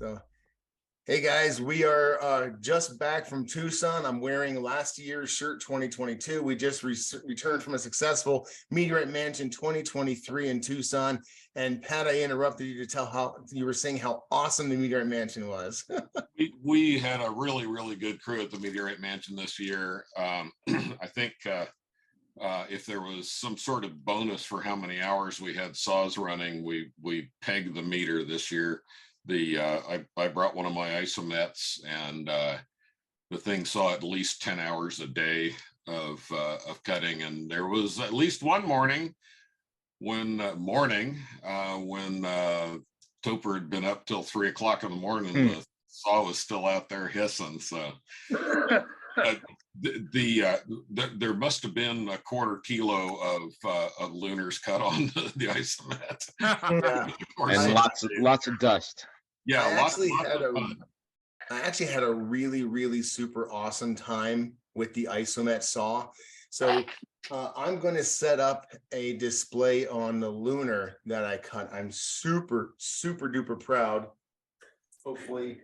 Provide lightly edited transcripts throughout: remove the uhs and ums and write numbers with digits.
So, hey guys, we are just back from Tucson. I'm wearing last year's shirt 2022. We just returned from a successful Meteorite Mansion 2023 in Tucson. And Pat, I interrupted you to tell how you were saying how awesome the Meteorite Mansion was. we had a really good crew at the Meteorite Mansion this year. I think if there was some sort of bonus for how many hours we had saws running, we pegged the meter this year. I brought one of my isomets, and the thing saw at least 10 hours a day of cutting. And there was at least one morning when Topher had been up till 3 o'clock in the morning. The saw was still out there hissing. So there must have been a quarter kilo of Lunars cut on the isomet. Yeah. And lots of dust. Yeah, I actually had a really super awesome time with the isomet saw. So I'm going to set up a display on the Lunar that I cut. I'm super duper proud. Hopefully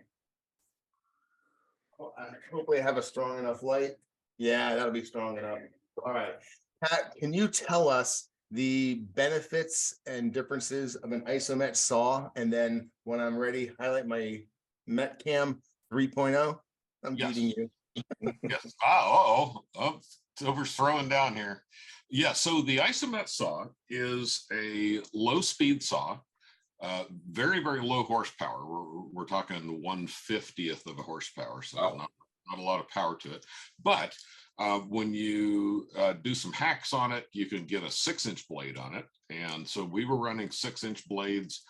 I have a strong enough light. Yeah, that'll be strong enough. All right, Pat, can you tell us the benefits and differences of an isomet saw? And then when I'm ready, highlight my Metcam 3.0. I'm beating you. Yes. Topher's throwing down here. Yeah, so the isomet saw is a low speed saw, very low horsepower. We're talking 1/50th of a horsepower, so not a lot of power to it. But when you do some hacks on it, you can get a 6-inch blade on it. And so we were running 6-inch blades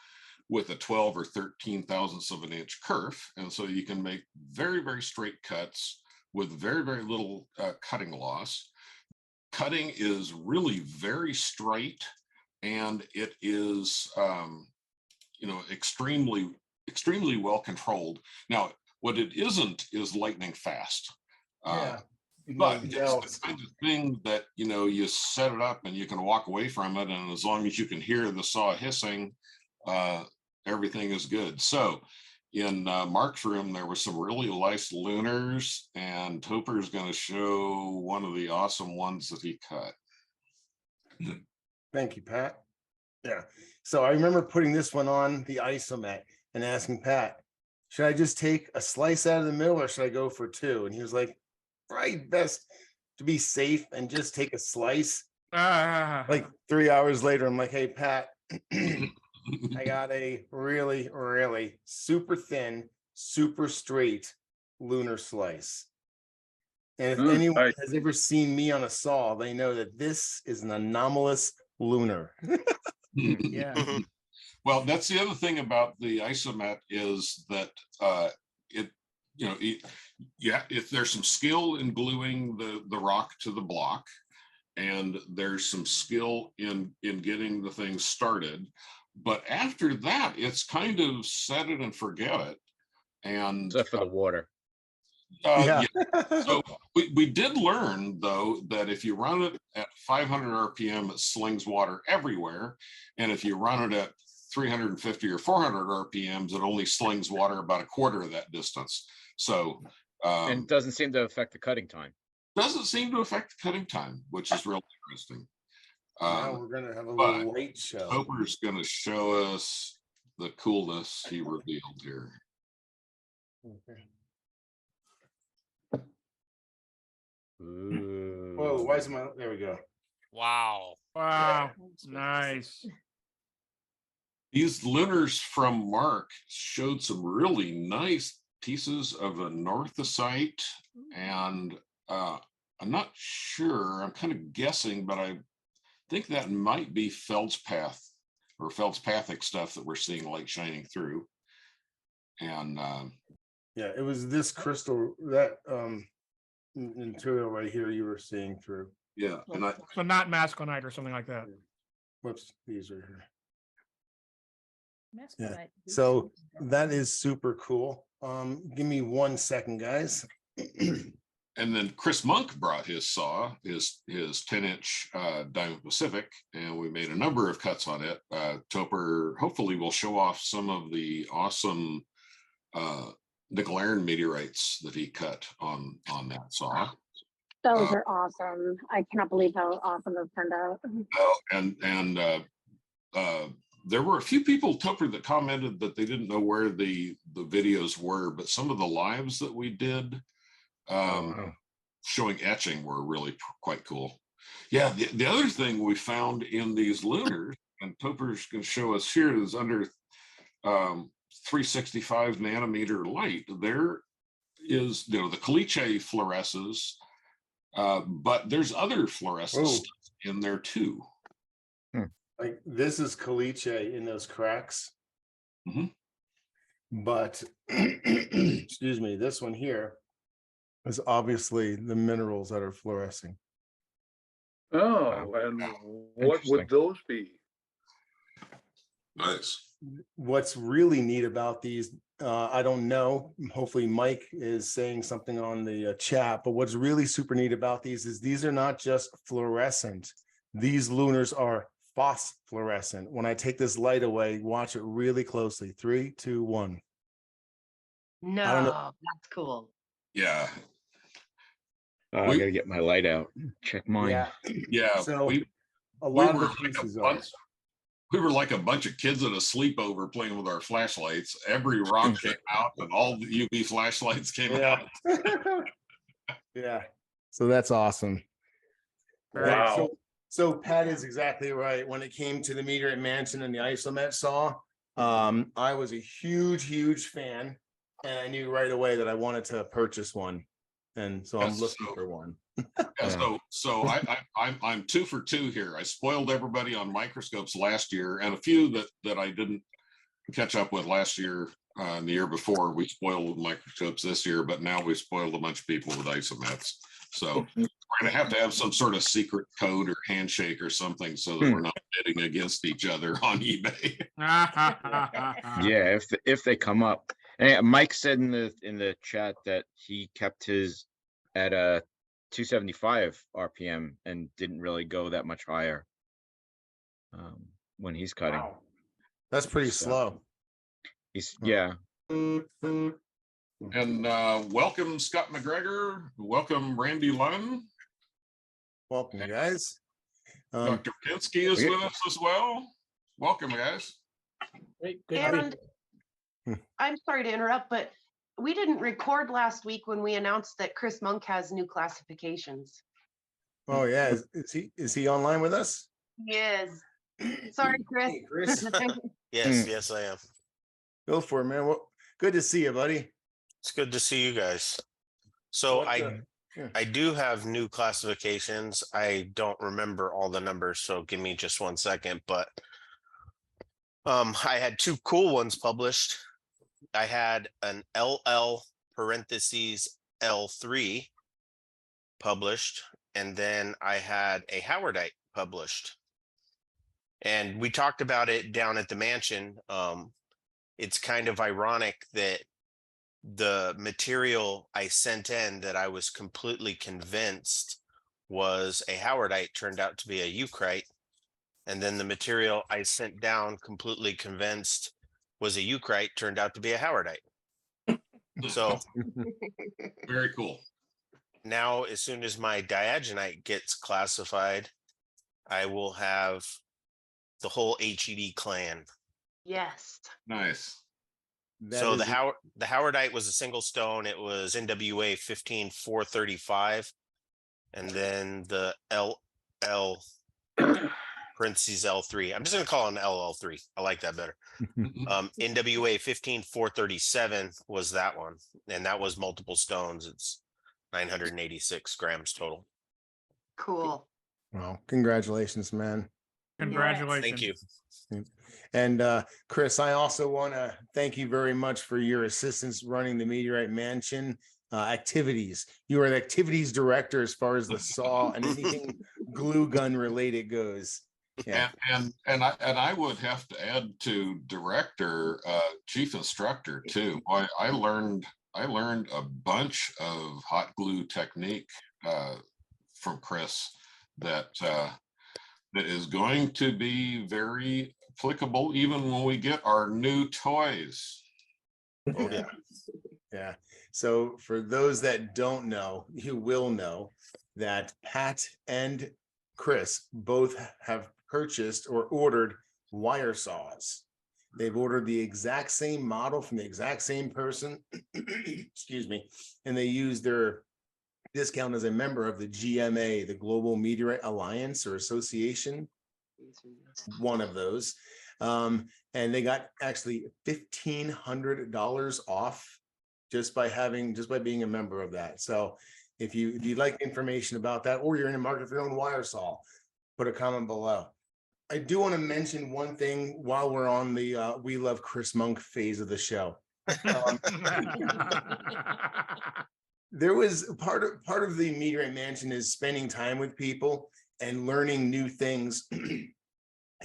with a 12 or 13 thousandths of an inch kerf. And so you can make very straight cuts with very little cutting loss. Cutting is really very straight, and it is extremely well controlled. Now, what it isn't is lightning fast. But it's the kind of thing that, you set it up and you can walk away from it, and as long as you can hear the saw hissing, everything is good. So in Mark's room, there were some really nice Lunars, and Topher's going to show one of the awesome ones that he cut. Thank you, Pat. Yeah. So I remember putting this one on the isomet and asking Pat, should I just take a slice out of the middle or should I go for 2? And he was like, right, best to be safe and just take a slice. Like 3 hours later, I'm like, hey, Pat, I got a really super thin, super straight Lunar slice. And if anyone has ever seen me on a saw, they know that this is an anomalous Lunar. Yeah. Well, that's the other thing about the isomet is that if there's some skill in gluing the rock to the block, and there's some skill in getting the thing started, but after that, it's kind of set it and forget it. And except for the water. So we did learn, though, that if you run it at 500 RPM, it slings water everywhere. And if you run it at 350 or 400 RPMs, it only slings water about a quarter of that distance. So and it doesn't seem to affect the cutting time. Doesn't seem to affect the cutting time, which is real interesting. Now we're going to have a little light show. Topher's going to show us the coolness he revealed here. Okay. Ooh. Whoa, why is my, there we go. Wow. Nice. These Lunars from Mark showed some really nice pieces of a northosite, and I'm not sure, I'm kind of guessing, but I think that might be feldspathic stuff that we're seeing light shining through. And yeah, it was this crystal, that material right here you were seeing through. Yeah, and So not masconite or something like that. Whoops, these are here. Yeah. So that is super cool. Give me 1 second, guys. And then Chris Monk brought his saw, his 10-inch Diamond Pacific, and we made a number of cuts on it. Topher hopefully will show off some of the awesome nickel iron meteorites that he cut on that saw. Those are awesome. I cannot believe how awesome those turned out. There were a few people, Tupper, that commented that they didn't know where the videos were, but some of the lives that we did showing etching were really quite cool. Yeah, the other thing we found in these lunars, and Tupper's going to show us here, is under 365 nanometer light, there is, the caliche fluoresces, but there's other fluorescence in there too. Like this is caliche in those cracks. But excuse me, this one here is obviously the minerals that are fluorescing. Oh, and what would those be? Nice. What's really neat about these, I don't know, hopefully Mike is saying something on the chat, but what's really super neat about these is these are not just fluorescent. These lunars are phosphorescent. When I take this light away, watch it really closely. 3, 2, 1. No, I don't know. that's cool. Yeah. I gotta get my light out. Check mine. Yeah. So we a lot of were the pieces like are. we were like a bunch of kids at a sleepover playing with our flashlights. Every rock came out and all the UV flashlights came out. Yeah. So that's awesome. Wow. So Pat is exactly right. When it came to the Meteorite Mansion and the isomet saw, I was a huge fan, and I knew right away that I wanted to purchase one, and so I'm looking for one. So I'm 2 for 2 here. I spoiled everybody on microscopes last year, and a few that I didn't catch up with last year and the year before. We spoiled with microscopes this year, but now we spoiled a bunch of people with isomets. So we're going to have some sort of secret code or handshake or something so that we're not bidding against each other on eBay. Yeah, if they come up. And Mike said in the chat that he kept his at a 275 RPM and didn't really go that much higher when he's cutting. Wow. That's pretty slow. He's And welcome, Scott McGregor. Welcome, Randy Lunn. Welcome, guys. Dr. Pinsky is with us as well. Welcome, guys. And I'm sorry to interrupt, but we didn't record last week when we announced that Chris Monk has new classifications. Oh yeah, is he online with us? Yes. Sorry, Chris. Hey, Chris. Yes, I am. Go for it, man. Well, good to see you, buddy. It's good to see you guys. So I do have new classifications. I don't remember all the numbers, so give me just 1 second. But I had 2 cool ones published. I had an LL parentheses L3 published, and then I had a Howardite published. And we talked about it down at the mansion. It's kind of ironic that the material I sent in that I was completely convinced was a Howardite turned out to be a Eucrite. And then the material I sent down completely convinced was a Eucrite turned out to be a Howardite. So very cool. Now, as soon as my diagonite gets classified, I will have the whole HED clan. Yes. Nice. So the Howardite was a single stone. It was NWA 15435, and then the LL parentheses L3. I'm just going to call it an LL3. I like that better. NWA 15437 was that one, and that was multiple stones. It's 986 grams total. Cool. Well, congratulations, man. Congratulations. Thank you. And Chris, I also want to thank you very much for your assistance running the Meteorite Mansion activities. You are the activities director as far as the saw and anything glue gun related goes. Yeah. And I would have to add to director, chief instructor too. I learned a bunch of hot glue technique from Chris that is going to be very applicable even when we get our new toys. Oh, yeah. Yeah. So for those that don't know, you will know that Pat and Chris both have purchased or ordered wire saws. They've ordered the exact same model from the exact same person, excuse me, and they use their discount as a member of the GMA, the Global Meteorite Alliance or Association, one of those. And they got actually $1,500 off just by being a member of that. So if you'd like information about that, or you're in the market for your own wire saw, put a comment below. I do want to mention one thing while we're on the We Love Chris Monk phase of the show. There was part of the Meteorite Mansion is spending time with people and learning new things,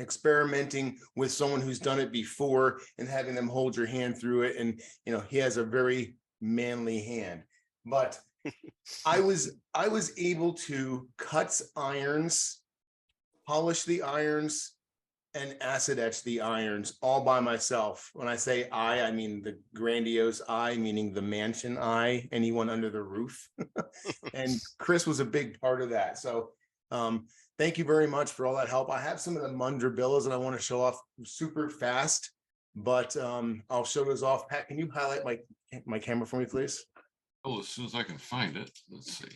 experimenting with someone who's done it before and having them hold your hand through it. And he has a very manly hand. But I was able to cut irons, polish the irons, and acid etch the irons all by myself. When I say I mean the grandiose I, meaning the mansion I, anyone under the roof. And Chris was a big part of that. So thank you very much for all that help. I have some of the Mundrabillas that I want to show off super fast, but I'll show those off. Pat, can you highlight my camera for me, please? Oh, as soon as I can find it, let's see.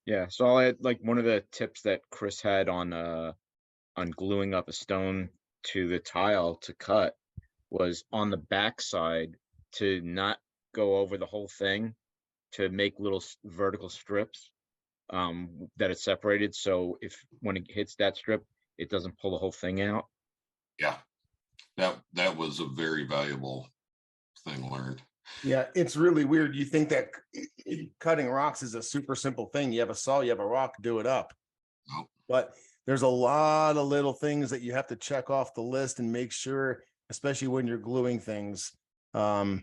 Yeah, so I'll add like one of the tips that Chris had on gluing up a stone to the tile to cut was on the back side to not go over the whole thing, to make little vertical strips that it's separated. So when it hits that strip, it doesn't pull the whole thing out. Yeah, that was a very valuable thing learned. Yeah, it's really weird. You think that cutting rocks is a super simple thing. You have a saw, you have a rock, do it up. Nope. But there's a lot of little things that you have to check off the list and make sure, especially when you're gluing things. But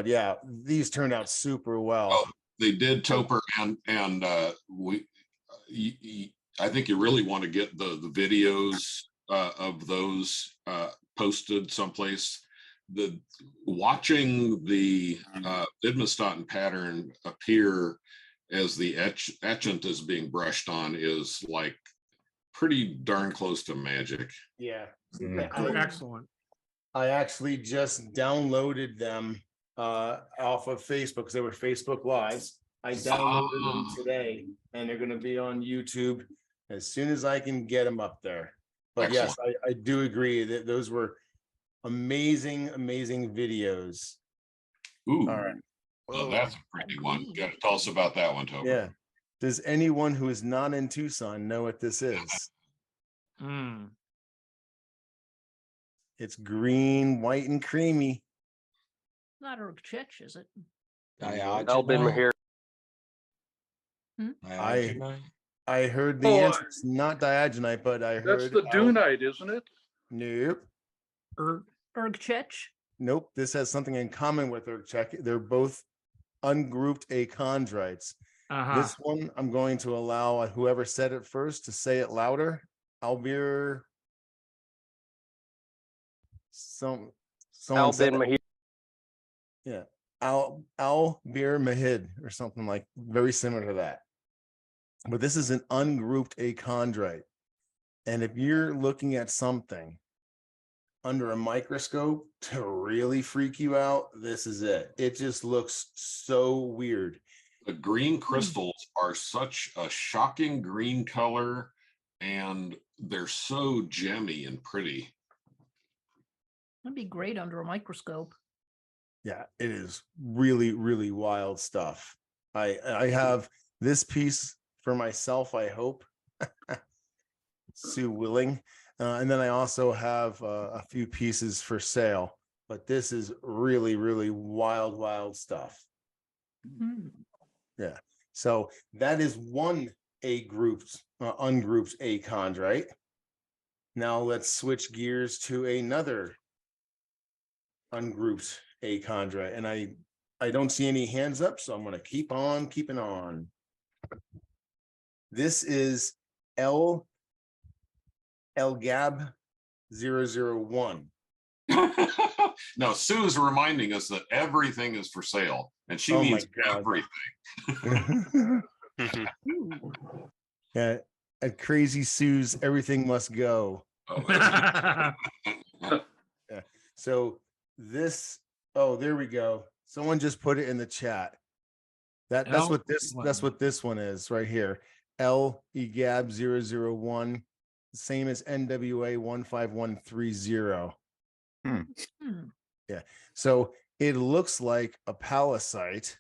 yeah, these turned out super well. Oh, they did, Topper, and I think you really want to get the videos of those posted someplace. Watching the Widmerstatten pattern appear as the etchant is being brushed on is like pretty darn close to magic. Yeah. Excellent. I actually just downloaded them off of Facebook because they were Facebook Lives. I downloaded them today and they're going to be on YouTube as soon as I can get them up there. But Excellent. yes, I do agree that those were amazing videos. Ooh, all right. Well, that's a pretty one. You got to tell us about that one, Topper. Yeah. Does anyone who is not in Tucson know what this is? It's green, white, and creamy. Not a church, is it? Here. I heard the answer. It's not diagonite, but I heard That's the Dunite, isn't it? Nope. Ergchech? Nope. This has something in common with Ergchech. They're both ungrouped achondrites. This one, I'm going to allow whoever said it first to say it louder. Bir someone said it. Yeah. Bir Mahid or something like very similar to that. But this is an ungrouped achondrite. And if you're looking at something under a microscope to really freak you out, this is it. It just looks so weird. The green crystals are such a shocking green color, and they're so gemmy and pretty. That'd be great under a microscope. Yeah, it is really wild stuff. I have this piece for myself, I hope. Sue willing. And then I also have a few pieces for sale, but this is really wild stuff. Yeah. So that is one ungrouped achondrite. Now let's switch gears to another ungrouped achondrite. And I don't see any hands up, so I'm going to keep on keeping on. This is Eglab 001. No, Sue is reminding us that everything is for sale, and she Oh my means God. everything. Yeah, at Crazy Sue's, everything must go. Oh, Yeah. So this, oh, there we go. Someone just put it in the chat. That's what this one is right here. IIIAB 001, same as NWA 15130. Yeah. So it looks like a pallasite.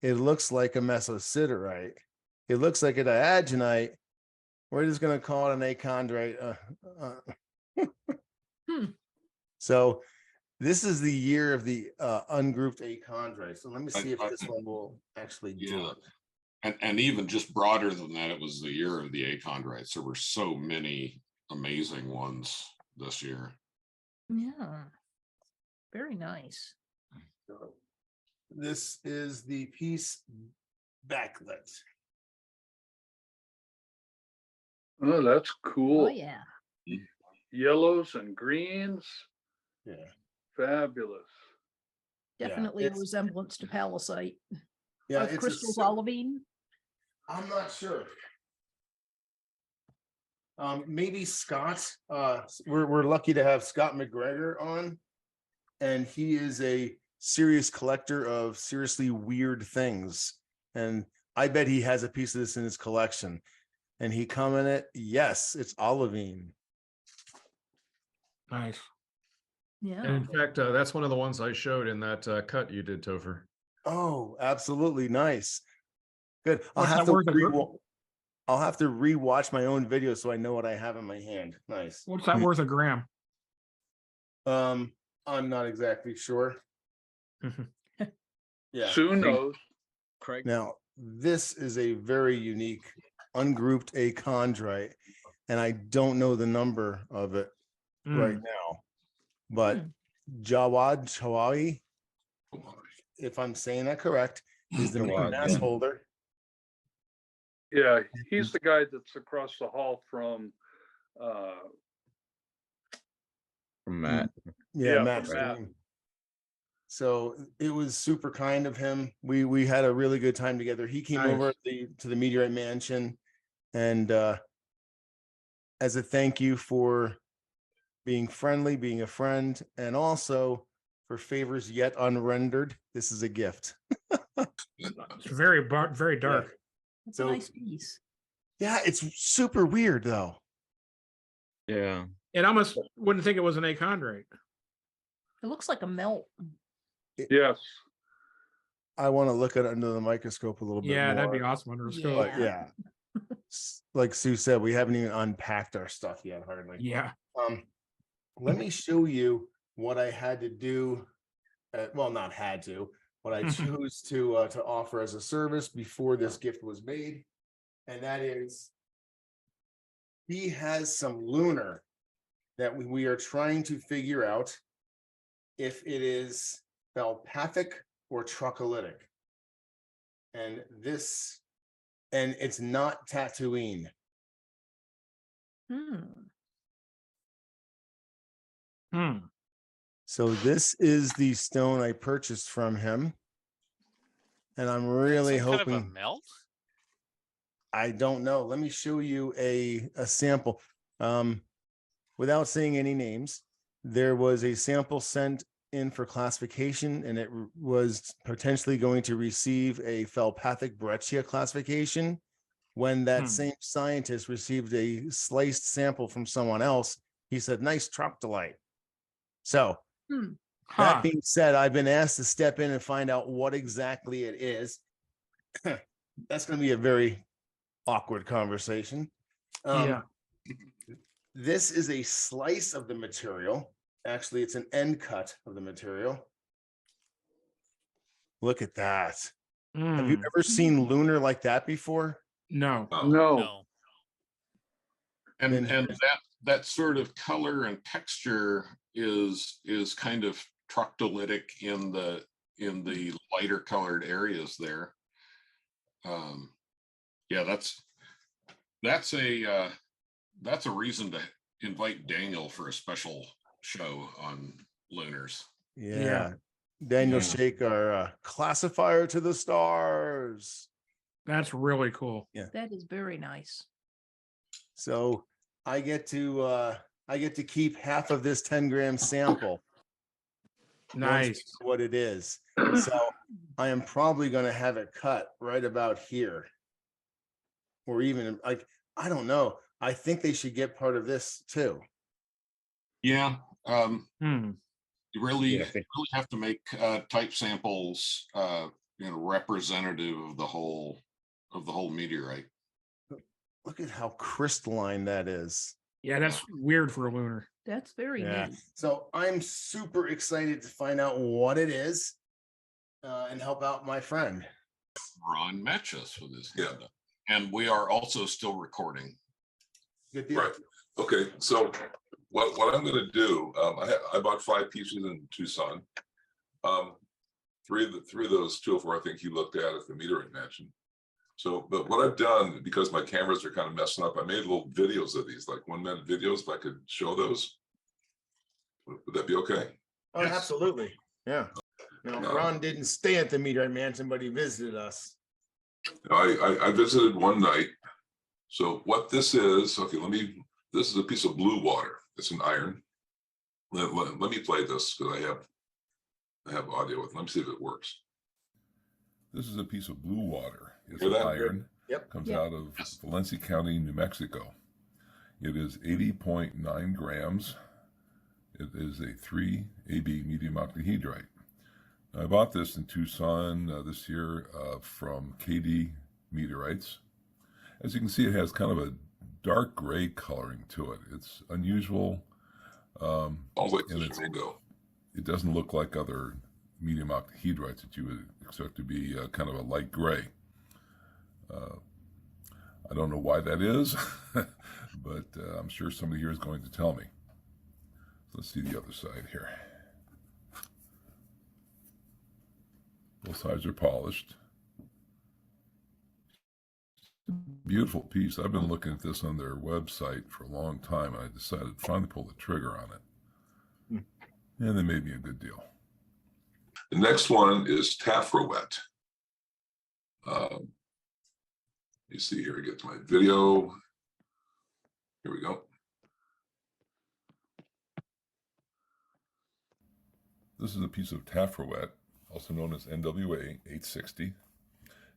It looks like a mesosiderite. It looks like an diagonite. We're just going to call it an achondrite. So this is the year of the ungrouped achondrite. So let me see if this one will actually do it. And even just broader than that, it was the year of the achondrites. There were so many amazing ones this year. Yeah. Very nice. So this is the piece backlit. Oh, that's Oh, cool. yeah. Yellows and greens. Yeah. Fabulous. Definitely a it's- resemblance to pallasite. Yeah. Of It's crystals a, olivine. I'm not sure. Maybe Scott. We're lucky to have Scott McGregor on, and he is a serious collector of seriously weird things. And I bet he has a piece of this in his collection. And he commented, "Yes, it's olivine." Nice. Yeah. And in fact, that's one of the ones I showed in that cut you did, Topher. Oh, absolutely nice. Good. What's that worth a gr- I'll have to rewatch my own video so I know what I have in my hand. Nice. What's that worth a gram? I'm not exactly sure. Yeah. Sue knows. Craig. Now, this is a very unique ungrouped achondrite, and I don't know the number of it right now, but Jawad Chawawi, if I'm saying that correct, is the Jawad, mass yeah. holder. Yeah, he's the guy that's across the hall from From Matt. Yeah, Yeah, Matt. from Matt. Stone. So it was super kind of him. We had a really good time together. He came Nice. over to the Meteorite Mansion, and as a thank you for being friendly, being a friend, and also for favors yet unrendered, this is a gift. It's very dark. That's So- a nice piece. Yeah, it's super weird though. Yeah. It almost wouldn't think it was an achondrite. It looks like a melt. yes. I want to look at it under the microscope a little bit Yeah, more. that'd be awesome under a scope. But yeah, like Sue said, we haven't even unpacked our stuff yet, hardly. Yeah. Let me show you what I had to do. Well, not had to, what I chose to offer as a service before this gift was made, and that is he has some lunar that we are trying to figure out if it is felpathic or troctolitic, and it's not Tatooine. So this is the stone I purchased from him, and I'm really Some kind hoping. of a melt? I don't know. Let me show you a sample. Without saying any names, there was a sample sent in for classification, and it was potentially going to receive a felpathic breccia classification. When that same scientist received a sliced sample from someone else, he said, "Nice troctolite." So that being said, I've been asked to step in and find out what exactly it is. That's going to be a very awkward conversation. Yeah. This is a slice of the material. Actually, it's an end cut of the material. Look at that. Have you ever seen lunar like that before? No. No. No. And that sort of color and texture is kind of troctolitic in the lighter colored areas there. Yeah, that's a reason to invite Daniel for a special show on lunars. Yeah. Daniel Yeah. Shake, our classifier to the stars. That's really cool. That is very nice. So I get to keep half of this 10-gram sample. once we Nice. know what it is. So I am probably going to have it cut right about here. Or even like, I don't know. I think they should get part of this too. Yeah. You really, Yeah, I think- really have to make type samples, representative of the whole meteorite. Look at how crystalline that is. Yeah, that's weird for a lunar. That's very Yeah. neat. So I'm super excited to find out what it is and help out my friend. Ron match us with his hand up. And we are also still recording. Good deal. Right. Okay. So what I'm going to do, I bought 5 pieces in Tucson. Three of those, 2 of 4, I think you looked at the Meteorite Mansion. So, but what I've done, because my cameras are kind of messing up, I made little videos of these, like 1-minute videos. If I could show those, would that be okay? Oh, Yes. absolutely. Yeah. Ron didn't stay at the Meteorite Mansion, but he visited us. I visited one night. So what this is, okay, this is a piece of Bluewater. It's an iron. Let me play this because I have audio with it. Let me see if it works. This is a piece of Bluewater. It's an iron. Yep. Comes out of Valencia County, New Mexico. It is 80.9 grams. It is a 3AB medium octahedrite. I bought this in Tucson this year from KD Meteorites. As you can see, it has kind of a dark gray coloring to it. It's unusual. And it doesn't look like other medium octahedrites that you would expect to be kind of a light gray. I don't know why that is, but I'm sure somebody here is going to tell me. Let's see the other side here. Both sides are polished. Beautiful piece. I've been looking at this on their website for a long time, and I decided to finally pull the trigger on it. And they made me a good deal. The next one is Tafrawet. You see here, I get to my video. Here we go. This is a piece of Tafrawet, also known as NWA 860.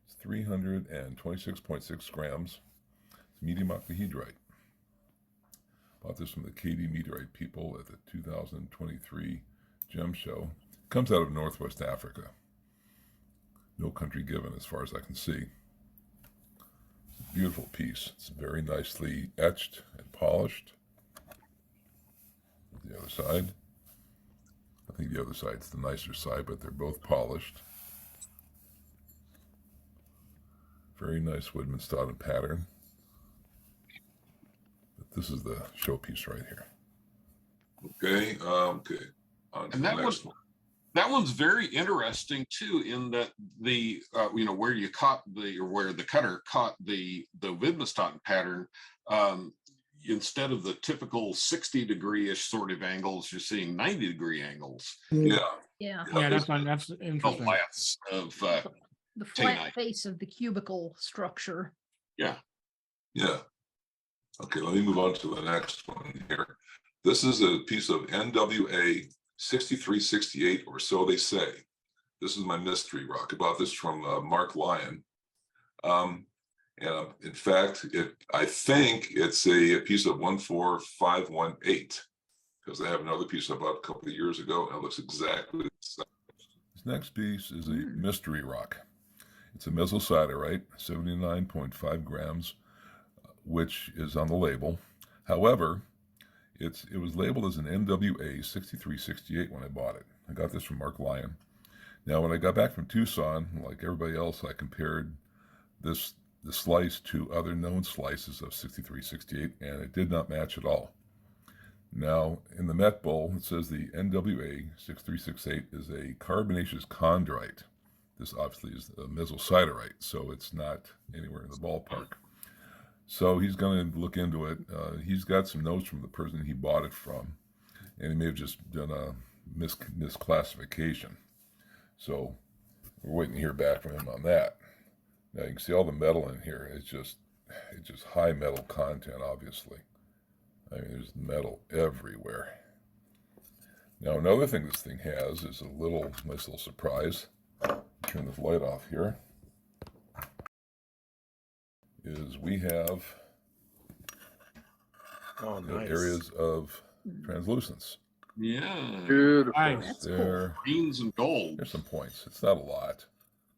It's 326.6 grams. It's medium octahedrite. Bought this from the KD Meteorite people at the 2023 Gem Show. Comes out of Northwest Africa. No country given as far as I can see. It's a beautiful piece. It's very nicely etched and polished. The other side. I think the other side's the nicer side, but they're both polished. Very nice Woodman-Stoughton pattern. But this is the showpiece right here. Okay, okay. And that one's very interesting too, in that the where you caught where the cutter caught the Woodman-Stoughton pattern, instead of the typical 60-degree-ish sort of angles, you're seeing 90-degree angles. Yeah. Yeah, that's interesting. The lats of The flat Tainite. face of the cubical structure. Yeah. Yeah. Okay, let me move on to the next one here. This is a piece of NWA 6368, or so they say. This is my mystery rock. I bought this from Mark Lyon. And in fact, I think it's a piece of 14518, because I have another piece I bought a couple of years ago, and it looks exactly the same. This next piece is a mystery rock. It's a Mesosiderite, 79.5 grams, which is on the label. However, it was labeled as an NWA 6368 when I bought it. I got this from Mark Lyon. Now, when I got back from Tucson, like everybody else, I compared the slice to other known slices of 6368, and it did not match at all. Now, in the Met Bowl, it says the NWA 6368 is a carbonaceous chondrite. This obviously is a Mesosiderite, so it's not anywhere in the ballpark. So he's going to look into it. He's got some notes from the person he bought it from, and he may have just done misclassification. So we're waiting to hear back from him on that. Now you can see all the metal in here. It's just high metal content, obviously. I mean, there's metal everywhere. Now another thing this thing has is a nice little surprise. Turn this light off here. Is we have areas of translucence. Yeah. Beautiful. Nice. There, Greens and gold. there's some points. It's not a lot,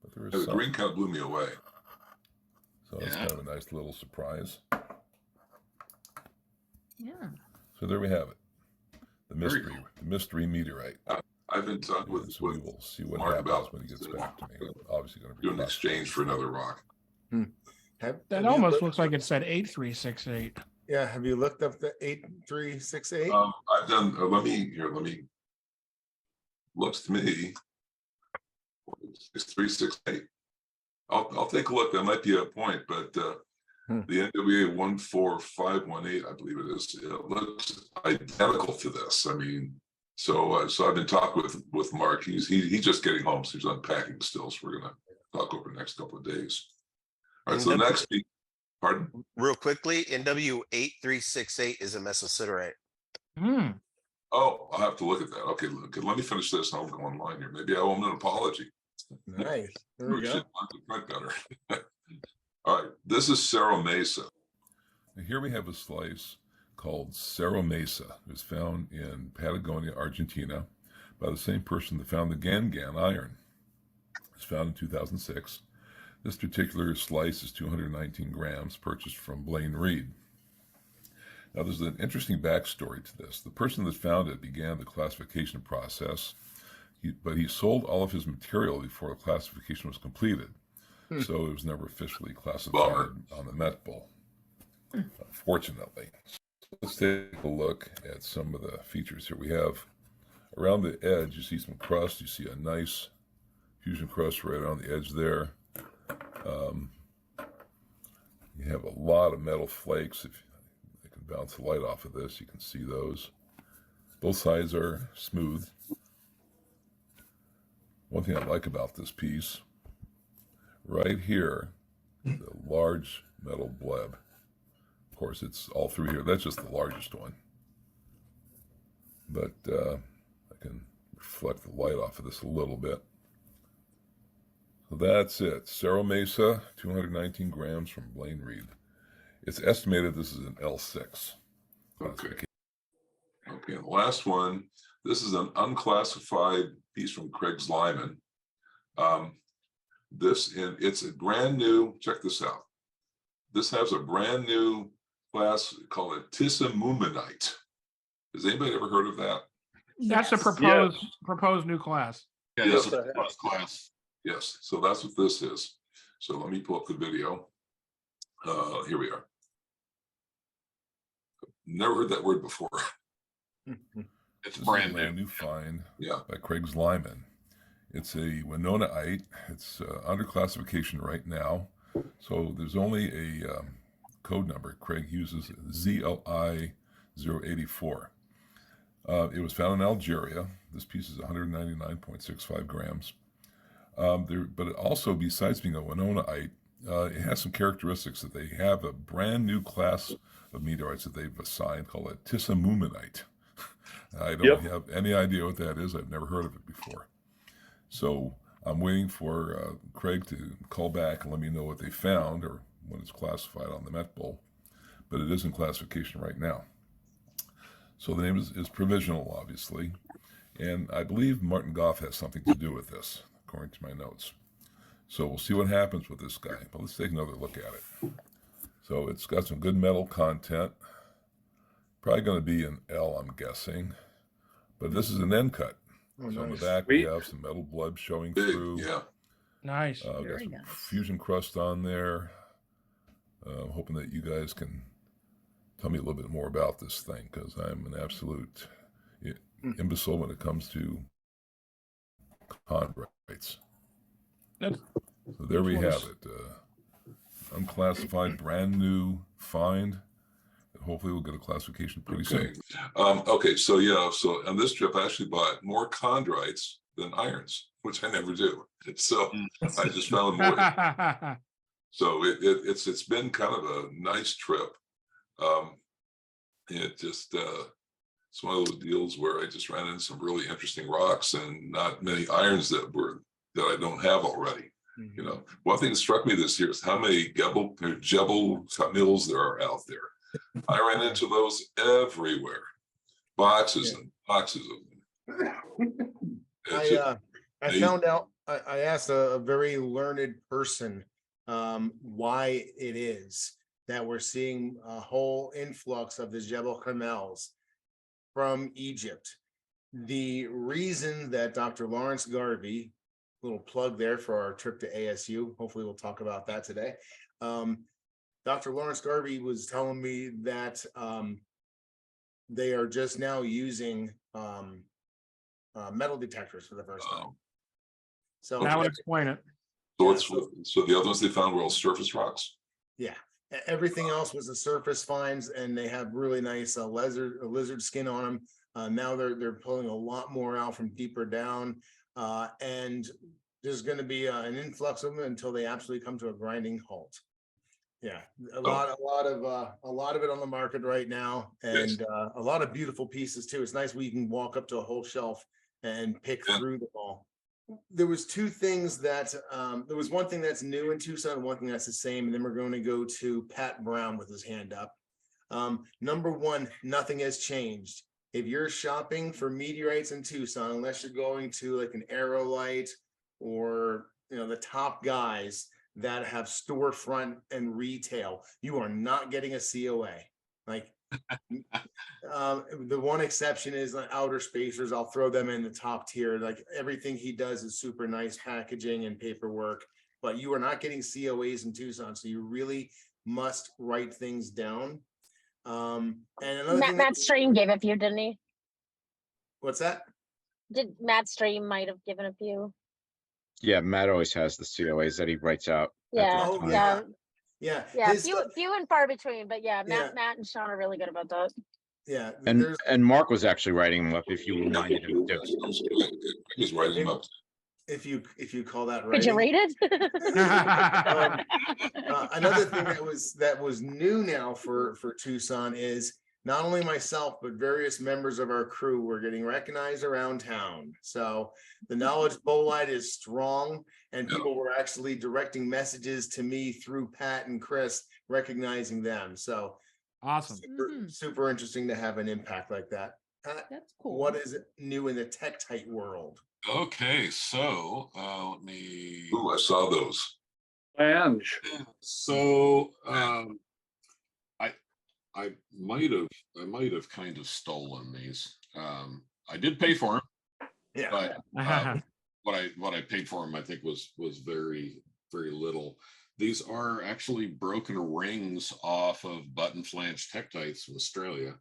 but there is the some. green kind of blew me away. So it's Yeah. kind of a nice little surprise. Yeah. So there we have it. The Very mystery, the mystery meteorite. I've been talking And with, so we with will see what Mark happens about when he gets the- back to me. Obviously going to be doing an classified. exchange for another rock. That almost looks like it said 8368. Yeah, have you looked up the 8368? I've done, let me, looks to me, it's 368. I'll take a look. That might be a point, but the NWA 14518, I believe it is, it looks identical to this. I mean, so I've been talking with Mark. He's just getting home, so he's unpacking still. So we're gonna talk over the next couple of days. All right. So the next, pardon? Real quickly, NW 8368 is a Mesosiderite. Hmm. Oh, I'll have to look at that. Okay, let me finish this. I'll go online here. Maybe I owe him an apology. Nice. There we go. Should learn to print better. All right, this is Cerro Mesa. Here we have a slice called Cerro Mesa. It was found in Patagonia, Argentina, by the same person that found the Gangan iron. It was found in 2006. This particular slice is 219 grams, purchased from Blaine Reed. Now, there's an interesting backstory to this. The person that found it began the classification process, but he sold all of his material before the classification was completed. So it was never officially classified on the Met Bowl, unfortunately. So let's take a look at some of the features here. We have around the edge, you see some crust. You see a nice fusion crust right on the edge there. You have a lot of metal flakes. If I can bounce the light off of this, you can see those. Both sides are smooth. One thing I like about this piece, right here, the large metal bleb. Of course, it's all through here. That's just the largest one. But I can reflect the light off of this a little bit. So that's it. Cerro Mesa, 219 grams from Blaine Reed. It's estimated this is an L6. Okay. Okay, and the last one, this is an unclassified piece from Craig's Lyman. It's a brand new, check this out. This has a brand new class called a Tissemouminite. Has anybody ever heard of that? That's a proposed new class. Yeah, Yes. it's a plus class. Yes, so that's what this is. So let me pull up the video. Here we are. Never heard that word before. It's brand new. New find Yeah. by Craig's Lyman. It's a Winonaite. It's under classification right now. So there's only a code number Craig uses, ZLI 084. It was found in Algeria. This piece is 199.65 grams. But it also, besides being a Winonaite, it has some characteristics that they have a brand new class of meteorites that they've assigned called a Tissemouminite. I don't have any idea what that is. I've never heard of it before. So I'm waiting for Craig to call back and let me know what they found or when it's classified on the Met Bowl. But it is in classification right now. So the name is provisional, obviously. And I believe Martin Goff has something to do with this, according to my notes. So we'll see what happens with this guy. But let's take another look at it. So it's got some good metal content. Probably going to be an L, I'm guessing. But this is an end cut. So on the back, we have some metal blood showing through. Yeah. Nice. Got some fusion crust on there. Hoping that you guys can tell me a little bit more about this thing, because I'm an absolute imbecile when it comes to chondrites. So there we have it. Unclassified, brand new find. hopefully we'll get a classification pretty Okay. soon. Okay. So yeah. So on this trip, I actually bought more chondrites than irons, which I never do. So I just found more. So it's been kind of a nice trip. It just it's one of those deals where I just ran into some really interesting rocks and not many irons that I don't have already. You know, one thing that struck me this year is how many Gebel Kamils there are out there. I ran into those everywhere, boxes and boxes of them. I found out. I asked a very learned person why it is that we're seeing a whole influx of the Gebel Kamils from Egypt. The reason that Dr. Lawrence Garvey, little plug there for our trip to ASU, hopefully we'll talk about that today. Dr. Lawrence Garvey was telling me that they are just now using metal detectors for the first time. So that would explain it. So the other ones they found were all surface rocks. Yeah, everything else was the surface finds, and they have really nice lizard skin on them. Now they're pulling a lot more out from deeper down, and there's going to be an influx of them until they absolutely come to a grinding halt. Yeah, a lot of it on the market right now, and a lot of beautiful pieces too. It's nice when you can walk up to a whole shelf and pick through them all. There was two things that there was one thing that's new in Tucson, one thing that's the same, and then we're going to go to Pat Brown with his hand up. Number one, nothing has changed. If you're shopping for meteorites in Tucson, unless you're going to like an Aerolite or the top guys that have storefront and retail, you are not getting a COA. Like the one exception is like outer spacers. I'll throw them in the top tier. Like everything he does is super nice packaging and paperwork, but you are not getting COAs in Tucson. So you really must write things down. And another Matt Stream gave a few, didn't he? What's that? Did Matt Stream might have given a few? Yeah, Matt always has the COAs that he writes out. Yeah. Yeah. Few and far between, but yeah, Matt and Sean are really good about that. Yeah. And Mark was actually writing them up if you reminded him to. He was writing them up. If you call that Did you writing. read it? Another thing that was new now for Tucson is not only myself, but various members of our crew were getting recognized around town. So the knowledge bolide is strong, and people were actually directing messages to me through Pat and Chris, recognizing them. So awesome. Super interesting to have an impact like that. That's cool. What is new in the tektite world? Okay, so let me. Ooh, I saw those. Flange. So I might have kind of stolen these. I did pay for them. Yeah. But what I paid for them, I think was very, very little. These are actually broken rings off of button flange tektites from Australia.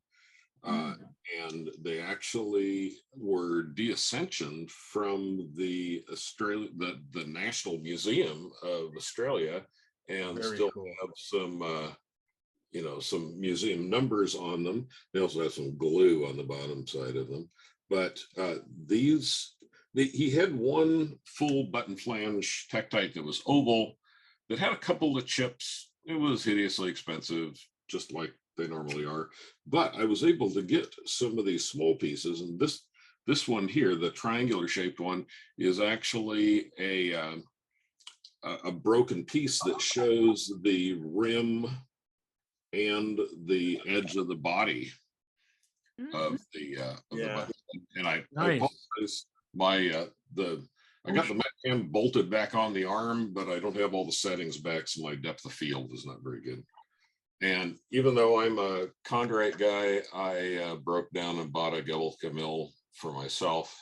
And they actually were de-ascensioned from the National Museum of Australia, and Very still cool. have some some museum numbers on them. They also have some glue on the bottom side of them. But he had one full button flange tektite that was oval that had a couple of chips. It was hideously expensive, just like they normally are. But I was able to get some of these small pieces, and this one here, the triangular shaped one, is actually a broken piece that shows the rim and the edge of the body of the button. And I apologize, I got the cam bolted back on the arm, but I don't have all the settings back, so my depth of field is not very good. And even though I'm a chondrite guy, I broke down and bought a Gebel Kamil for myself.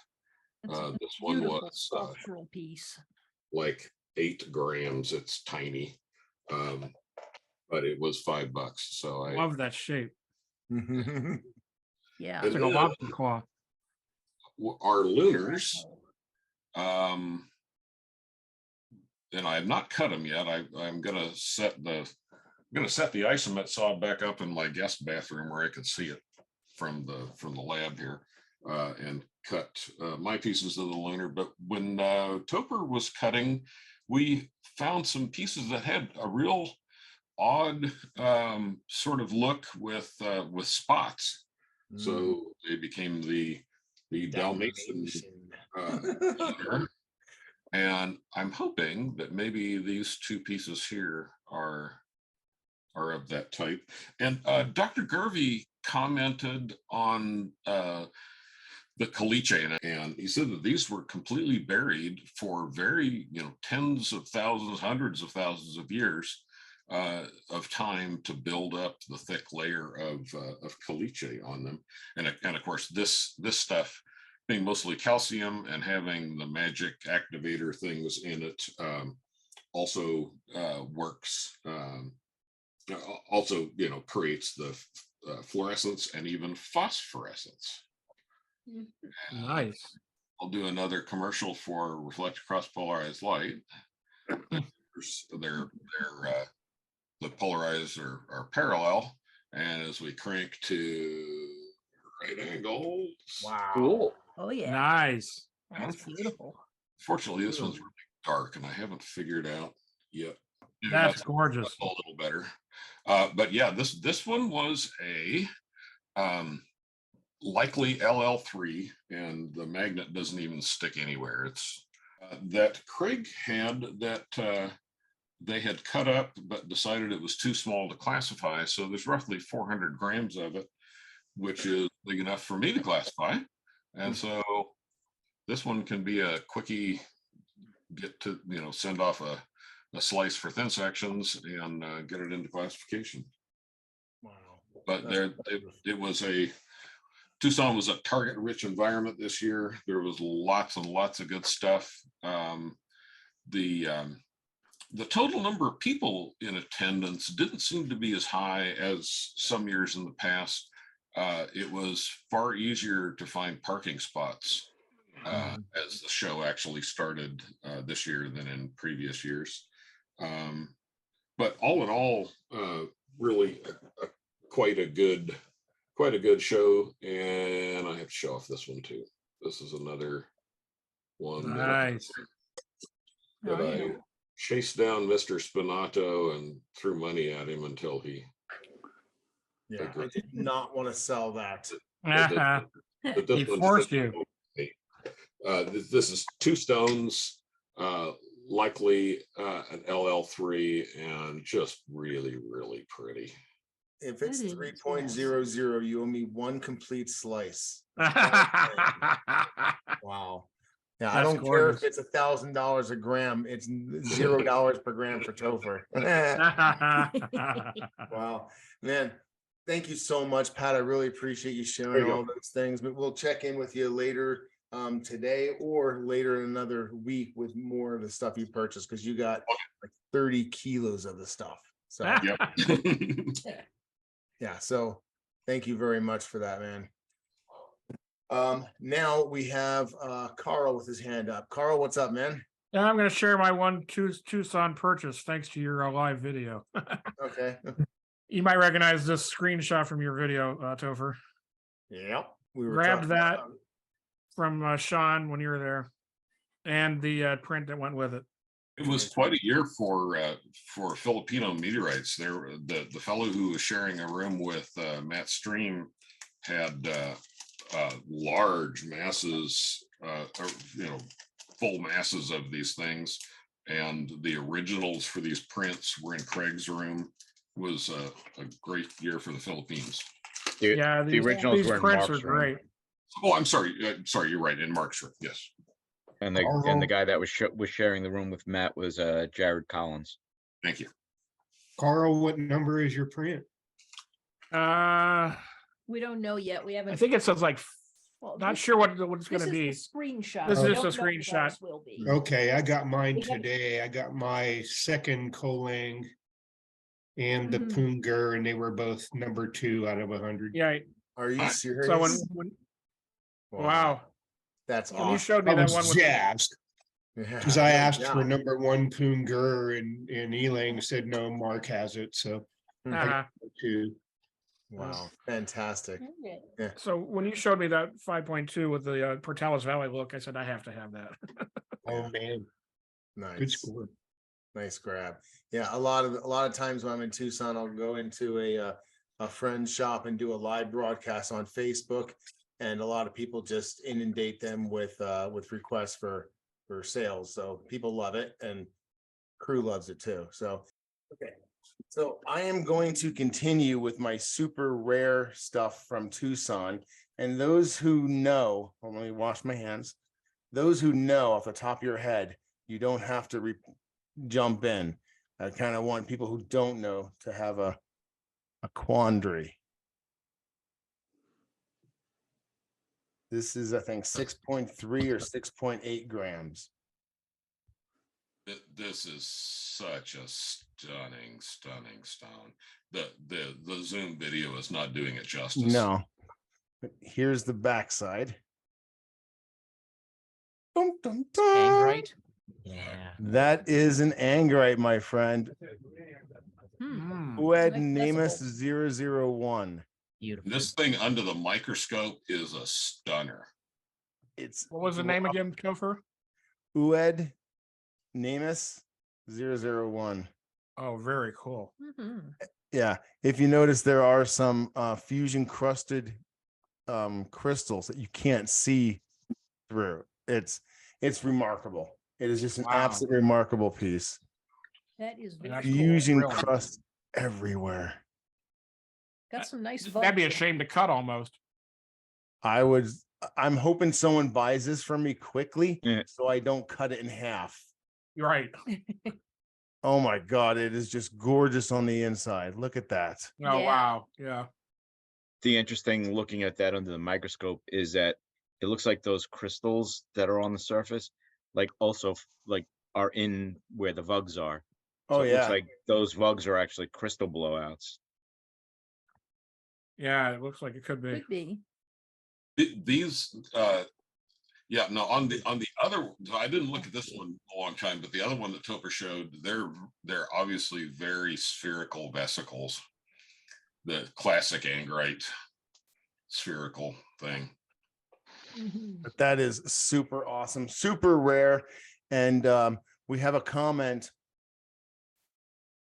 This one was sculptural piece, like 8 grams. It's tiny, but it was $5. So I love that shape. Yeah, it's like a lobster claw. Our lunars, and I have not cut them yet. I'm gonna set the going to set the isomet saw back up in my guest bathroom where I could see it from the lab here, and cut my pieces of the Lunar. But when Topher was cutting, we found some pieces that had a real odd sort of look with spots. So they became the Dalmatian. And I'm hoping that maybe these two pieces here are of that type. And Dr. Garvey commented on the caliche, and he said that these were completely buried for very, tens of thousands, hundreds of thousands of years of time to build up the thick layer of caliche on them. And of course, this stuff being mostly calcium and having the magic activator things in it also works. Also, creates the fluorescence and even phosphorescence. Nice. I'll do another commercial for reflect across polarized light. They're the polarized are parallel, and as we crank to right angles. Wow. Cool. Oh yeah. Nice. That's beautiful. Fortunately, this one's really dark, and I haven't figured out yet. That's gorgeous. A little better. But yeah, this one was a likely LL3, and the magnet doesn't even stick anywhere. It's that Craig had that they had cut up, but decided it was too small to classify. So there's roughly 400 grams of it, which is big enough for me to classify. And so this one can be a quickie, get to, send off a slice for thin sections and get it into classification. Wow. But it was Tucson was a target rich environment this year. There was lots and lots of good stuff. The total number of people in attendance didn't seem to be as high as some years in the past. It was far easier to find parking spots as the show actually started this year than in previous years. But all in all, really quite a good show. And I have to show off this one too. This is another one. Nice. That I chased down Mr. Spinato and threw money at him until he. Yeah, I did not want to sell that. He forced you. This is two stones, likely an LL3, and just really, really pretty. If it's 3.00, you owe me one complete slice. Wow. Yeah, I don't care if it's $1,000 a gram. It's $0 per gram for Topher. Wow, man. Thank you so much, Pat. I really appreciate you sharing all those things. But we'll check in with you later today or later in another week with more of the stuff you purchased, because you got like 30 kilos of the stuff. So yeah, so thank you very much for that, man. Now we have Carl with his hand up. Carl, what's up, man? Yeah, I'm going to share my one Tucson purchase thanks to your live video. Okay. You might recognize this screenshot from your video, Topher. Yep. We grabbed that from Sean when you were there, and the print that went with it. It was quite a year for Filipino meteorites. There, the fellow who was sharing a room with Matt Stream had large masses, full masses of these things, and the originals for these prints were in Craig's room. Was a great year for the Philippines. Yeah, the originals were in prints Mark's are great. Oh, I'm sorry. Sorry, you're right. In Mark's room, yes. And the guy that was sharing the room with Matt was Jared Collins. Thank you, Carl. What number is your print? We don't know yet. We haven't. I think it says like. Well, not sure what it's going to be. This is the screenshot. This is just a screenshot. Will be. Okay, I got mine today. I got my second Colang and the Pungaar, and they were both number 2 out of 100. Yeah. Are you serious? So wow. That's awesome. You showed me that one with jazzed. Because I asked for number 1 Pungaar, and Elang said no, Mark has it. So Uh-huh. Two. Wow, fantastic. Yeah. So when you showed me that 5.2 with the Portales Valley look, I said I have to have that. Oh man, good Nice. score. Nice grab. Yeah, a lot of times when I'm in Tucson, I'll go into a friend's shop and do a live broadcast on Facebook, and a lot of people just inundate them with requests for sales. So people love it, and crew loves it too. So okay. So I am going to continue with my super rare stuff from Tucson. And those who know, well, let me wash my hands. Those who know off the top of your head, you don't have to jump in. I kind of want people who don't know to have a quandary. This is, I think, 6.3 or 6.8 grams. This is such a stunning stone. The Zoom video is not doing it justice. No. But here's the backside. Dum, dum, dum. Angrite. Yeah. That is an Angrite, my friend. Oued Namous 001. Beautiful. This thing under the microscope is a stunner. It's What was the name again, Topher? Oued Namous 001. Oh, very cool. Yeah, if you notice, there are some fusion crusted crystals that you can't see through. It's remarkable. It is just an absolutely remarkable piece. That is very Fusion cool. crust everywhere. Got some nice. That'd be a bugs. shame to cut almost. I'm hoping someone buys this from me quickly, Yeah. so I don't cut it in half. You're right. Oh my God, it is just gorgeous on the inside. Look at that. Oh, Yeah. wow. Yeah. The interesting looking at that under the microscope is that it looks like those crystals that are on the surface, like also like are in where the vugs are. So Oh it yeah. looks like those vugs are actually crystal blowouts. Yeah, it looks like it could be. Could be. These yeah, no, on the other, I didn't look at this one a long time, but the other one that Topher showed, they're obviously very spherical vesicles, the classic Angrite spherical thing. But that is super awesome, super rare. And we have a comment.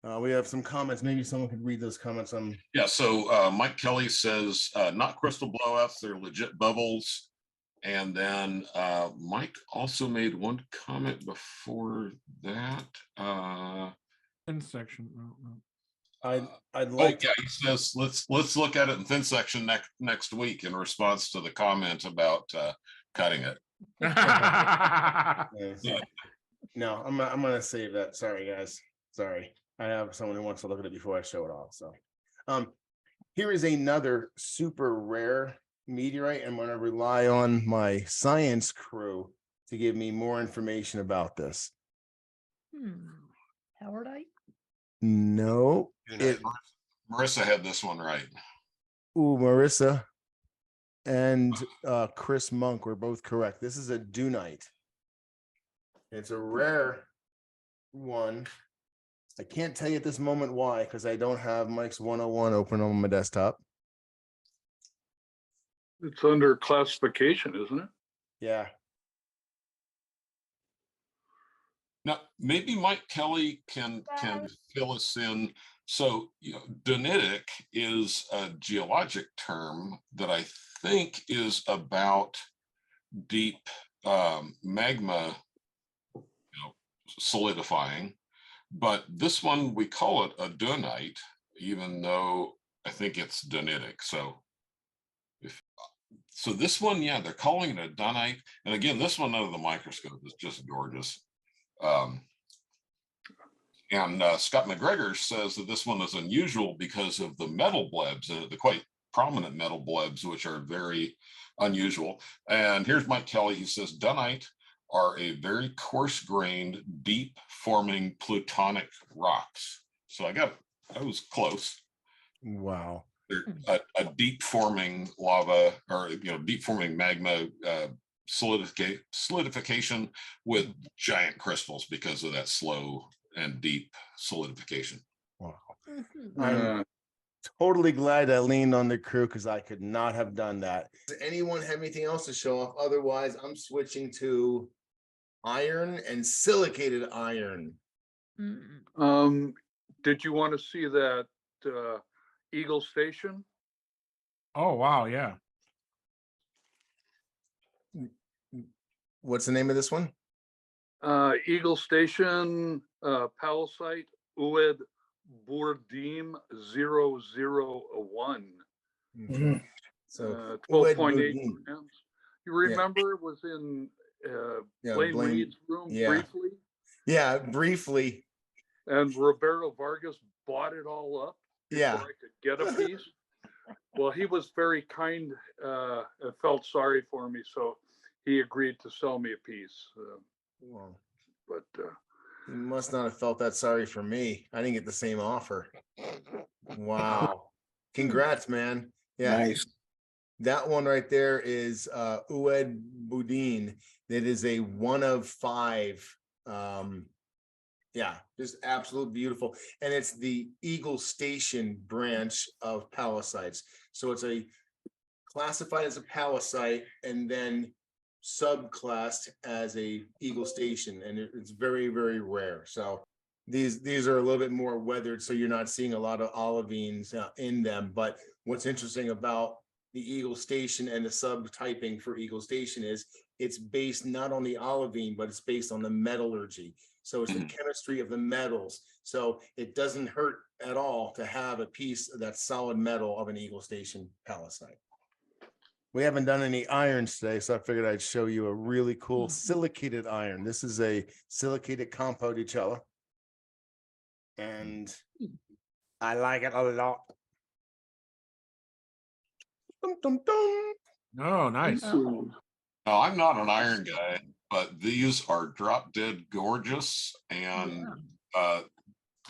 We have some comments. Maybe someone could read those comments. Yeah, so Mike Kelly says, not crystal blowouts, they're legit bubbles. And then Mike also made one comment before that. Thin section. I'd like. Yeah, he says let's look at it in thin section next week in response to the comment about cutting it. No, I'm gonna save that. Sorry, guys. Sorry, I have someone who wants to look at it before I show it off. So, here is another super rare meteorite. I'm going to rely on my science crew to give me more information about this. Howardite? No, Marissa had this one right. Marissa and Chris Monk were both correct. This is a Dunite. It's a rare one. I can't tell you at this moment why, because I don't have Mike's 101 open on my desktop. It's under classification, isn't it? Yeah. Now, maybe Mike Kelly can fill us in. So, you know, Dunitic is a geologic term that I think is about deep magma, solidifying. But this one, we call it a Dunite, even though I think it's Dunitic. So this one, yeah, they're calling it a Dunite. And again, this one under the microscope is just gorgeous. And Scott McGregor says that this one is unusual because of the metal blebs, the quite prominent metal blebs, which are very unusual. And here's Mike Kelly. He says Dunite are a very coarse-grained, deep-forming plutonic rocks. So I was close. Wow. They're a deep-forming lava, or deep-forming magma solidification with giant crystals because of that slow and deep solidification. Wow. I'm totally glad I leaned on the crew because I could not have done that. Does anyone have anything else to show off? Otherwise, I'm switching to iron and silicated iron. Did you want to see that Eagle Station? Oh, wow. Yeah. What's the name of this one? Eagle Station, Pallasite, Oued Bourdim 001. So 12.8 Bourdim. grams. You remember it was in Blaine Blaine- Reed's room yeah. briefly, Yeah, briefly. and Roberto Vargas bought it all up Yeah. before I could get a piece. Well, he was very kind and felt sorry for me, so he agreed to sell me a piece. Well, But you must not have felt that sorry for me. I didn't get the same offer. Wow. Congrats, man. Yeah. Nice. That one right there is Oued Bourdim. That is a 1 of 5. Yeah, just absolute beautiful. And it's the Eagle Station branch of Pallasites. So it's a classified as a Pallasite and then subclassed as a Eagle Station, and it's very, very rare. So these are a little bit more weathered, so you're not seeing a lot of olivines in them. But what's interesting about the Eagle Station and the subtyping for Eagle Station is it's based not on the olivine, but it's based on the metallurgy. So it's the chemistry of the metals. So it doesn't hurt at all to have a piece of that solid metal of an Eagle Station Pallasite. We haven't done any irons today, so I figured I'd show you a really cool silicated iron. This is a silicated Compoticella, and I like it a lot. Dum, dum, dum. Oh, nice. No, I'm not an iron guy, but these are drop dead gorgeous, and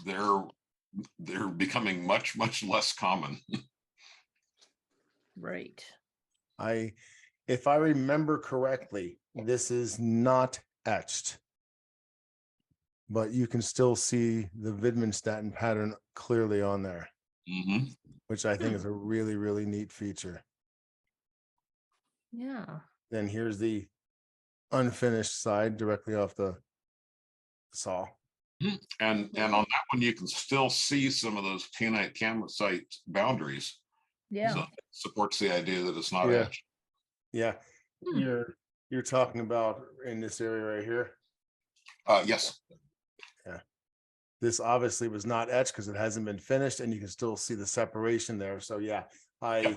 they're becoming much less common. Right. If I remember correctly, this is not etched, but you can still see the Widmanstätten pattern clearly on there, which I think is a really, really neat feature. Yeah. Then here's the unfinished side directly off the saw. And on that one, you can still see some of those Winonaite camelsite boundaries. Yeah. So it supports the idea that it's not Yeah. etched. Yeah, you're talking about in this area right here. Yes. Yeah, this obviously was not etched because it hasn't been finished, and you can still see the separation there. So yeah, I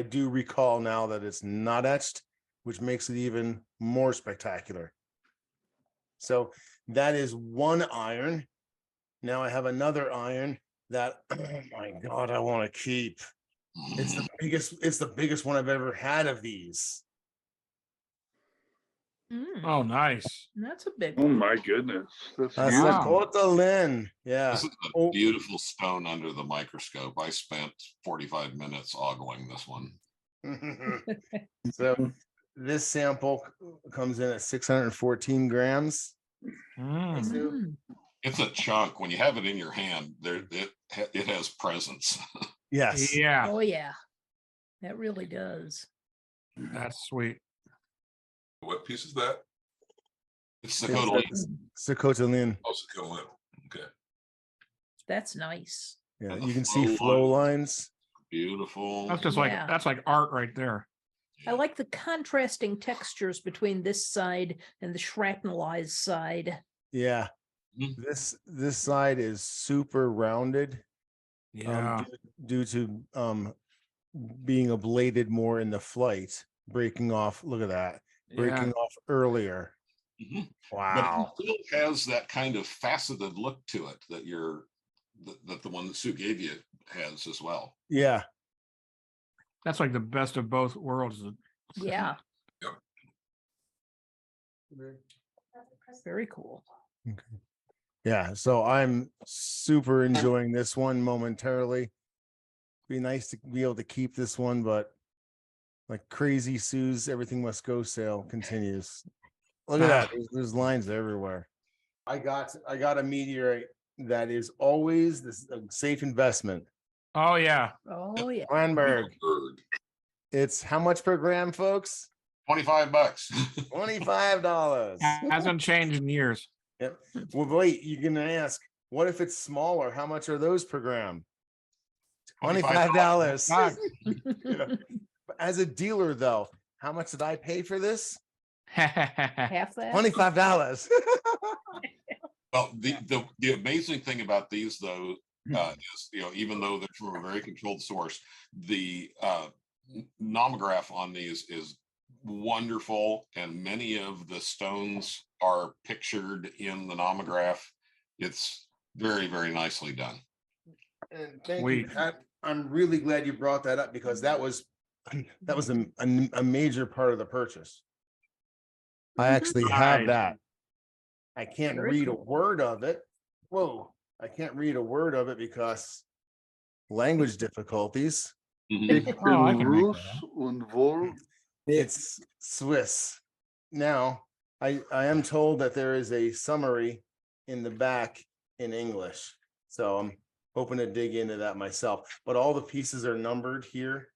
do recall now that it's not etched, which makes it even more spectacular. So that is one iron. Now I have another iron that, oh my God, I want to keep. It's the biggest one I've ever had of these. Oh, nice. That's a big oh one. my goodness, that's That's huge. Sikhote-Alin. Yeah. This is a beautiful stone under the microscope. I spent 45 minutes ogling this one. So this sample comes in at 614 grams. It's a chunk. When you have it in your hand, it has presence. Yes. Yeah. Oh yeah. That really does. That's sweet. What piece is that? It's Sikhote-Alin. Sikhote-Alin. Oh, Sikhote-Alin. Okay. That's nice. Yeah, And the you can see flow lines. Beautiful. That's just Yeah. that's like art right there. I like the contrasting textures between this side and the shrapnelized side. Yeah. This side is super rounded. Yeah. Due to being ablated more in the flight, breaking off. Look at that. Breaking off earlier. Wow. But it still has that kind of faceted look to it that that the one that Sue gave you has as well. Yeah. That's like the best of both worlds. Yeah. Yep. Very cool. Okay. Yeah, so I'm super enjoying this one momentarily. Be nice to be able to keep this one, but like crazy Sue's everything must go sale continues. Look at that. There's lines everywhere. I got a meteorite that is always this a safe investment. Oh, yeah. Oh, yeah. Randberg. It's how much per gram, folks? $25. $25. Hasn't changed in years. Yep. Well, wait, you're gonna ask, what if it's smaller? How much are those per gram? $25. Yeah. As a dealer, though, how much did I pay for this? Half that. $25. Well, the amazing thing about these, though, is, even though they're from a very controlled source, the nomograph on these is wonderful, and many of the stones are pictured in the nomograph. It's very, very nicely done. And thank you, Pat. I'm really glad you brought that up, because that was a major part of the purchase. I actually have Nice. that. I can't Very read a cool. word of it. Whoa, I can't read a word of it because language difficulties. Mhm. Oh, I can make that out. und wohl. It's Swiss. Now, I am told that there is a summary in the back in English. So I'm hoping to dig into that myself. But all the pieces are numbered here.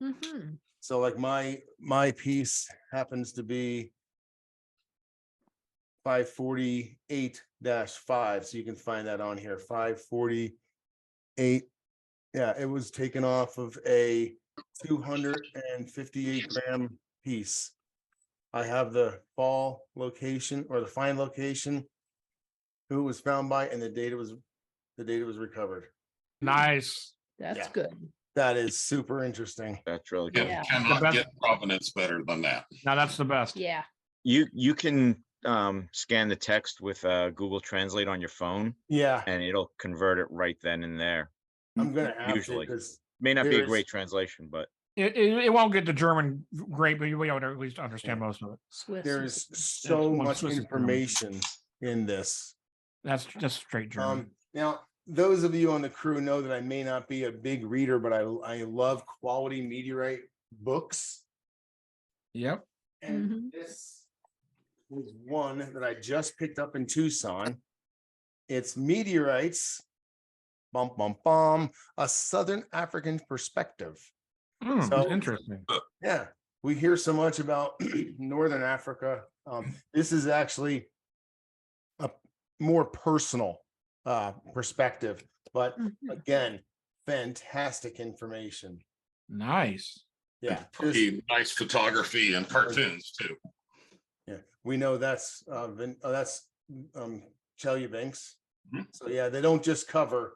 Mhm. So like my piece happens to be 548-5. So you can find that on here. 548. Yeah, it was taken off of a 258 gram piece. I have the fall location or the fine location, who it was found by, and the date it was recovered. Nice. That's Yeah. good. That is super interesting. That's really good. Yeah. Cannot best- get provenance better than that. Now that's the best. Yeah. You can scan the text with Google Translate on your phone, Yeah, and it'll convert it right then and there. I'm gonna have Usually. to, because May not be a There's- great translation, but It won't get the German great, but you'll be able to at least understand most of it. Swiss. there's is- so one much Swiss is German. information in this. That's just straight German. Now, those of you on the crew know that I may not be a big reader, but I love quality meteorite books. Yep. And Mhm. this was one that I just picked up in Tucson. It's Meteorites, a Southern African perspective. So- Interesting. Yeah, we hear so much about Northern Africa. This is actually a more personal perspective, but Mhm. again, fantastic information. Nice. Yeah, just- Pretty nice photography and cartoons too. yeah, we know that's Chelyabinsk. Mhm. So yeah, they don't just cover.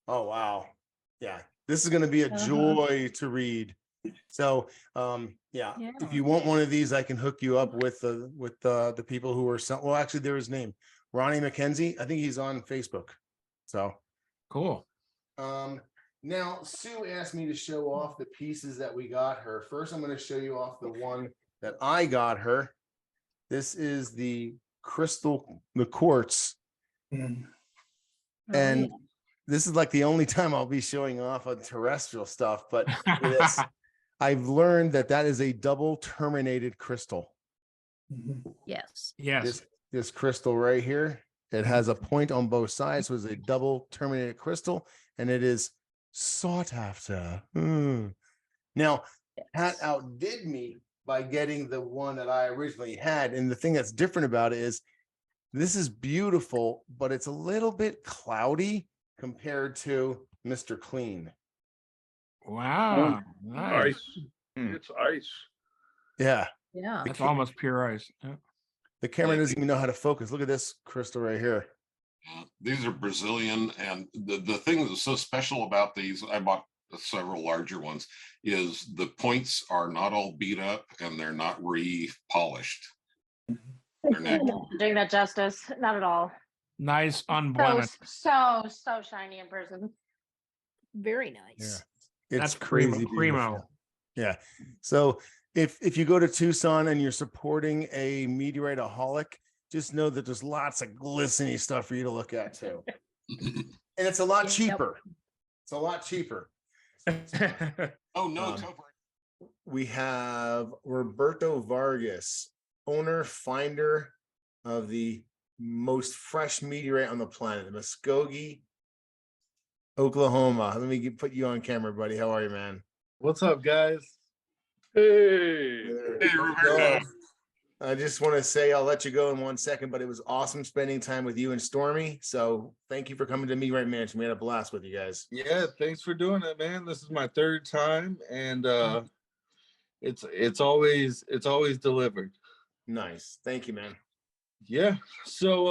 Oh wow, yeah, this is going to be a Uh-huh. joy to read. So yeah, Yeah. if you want one of these, I can hook you up with the people who are well, actually, there his name, Ronnie McKenzie. I think he's on Facebook. So Cool. now Sue asked me to show off the pieces that we got her. First, I'm going to show you off the one that I got her. This is the quartz. Oh, And yeah. this is like the only time I'll be showing off on terrestrial stuff, but look at this. I've learned that is a double terminated crystal. Yes. Yes. This crystal right here, it has a point on both sides, so it's a double terminated crystal, and it is sought after. Now, Pat outdid me by getting the one that I originally had, and the thing that's different about it is this is beautiful, but it's a little bit cloudy compared to Mr. Clean. Wow. Nice. Ice. Hmm. It's ice. Yeah, Yeah. That's almost pure ice. Yeah. the camera doesn't even know how to focus. Look at this crystal right here. These are Brazilian, and the thing that's so special about these, I bought several larger ones, is the points are not all beat up and they're not re-polished. They're natural. Doing that justice, not at all. Nice, So unblemished. so shiny in person. Very nice. That's It's primo- crazy primo. beautiful. Yeah. So if you go to Tucson and you're supporting a meteoriteaholic, just know that there's lots of glistening stuff for you to look at too. And it's a lot Yep. cheaper. It's a lot cheaper. Oh, no, Um, Topher. We have Roberto Vargas, owner, finder of the most fresh meteorite on the planet, the Muskogee, Oklahoma. Let me put you on camera, buddy. How are you, man? What's up, guys? Hey. Hey, Roberto. I just want to say I'll let you go in 1 second, but it was awesome spending time with you and Stormy. So thank you for coming to Meteorite Mansion. We had a blast with you guys. Yeah, thanks for doing it, man. This is my third time, and it's always delivered. Nice. Thank you, man. Yeah. So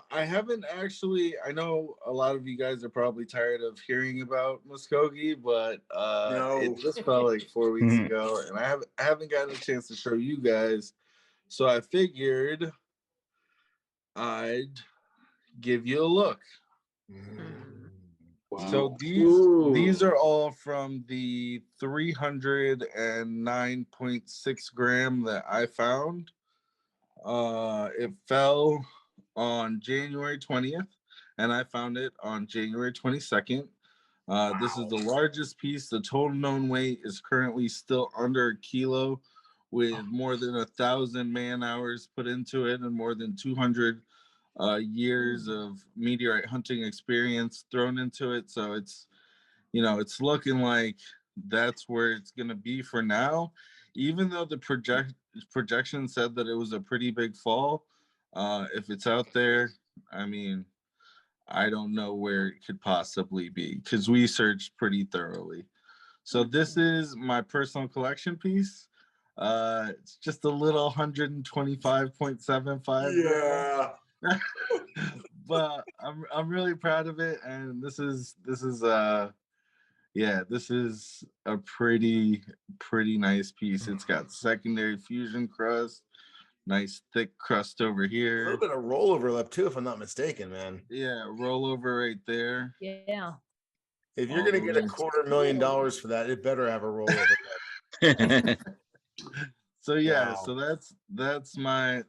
I haven't actually. I know a lot of you guys are probably tired of hearing about Muskogee, but No. it just felt like 4 weeks ago, and I haven't gotten a chance to show you guys. So I figured I'd give you a look. Wow. So these are all from the 309.6 gram that I found. It fell on January 20th, and I found it on January 22nd. This is the largest piece. The total known weight is currently still under a kilo, with more than 1,000 man hours put into it and more than 200 years of meteorite hunting experience thrown into it. So it's, it's looking like that's where it's going to be for now, even though the projection said that it was a pretty big fall. If it's out there, I mean, I don't know where it could possibly be because we searched pretty thoroughly. So this is my personal collection piece. It's just a little 125.75. Yeah. But I'm really proud of it, and this is a pretty nice piece. It's got secondary fusion crust, nice thick crust over A here. little bit of rollover left too, if I'm not mistaken, man. Yeah, rollover right there. Yeah. If you're gonna get $250,000 for that, it better have a rollover. So yeah, Wow. so that's my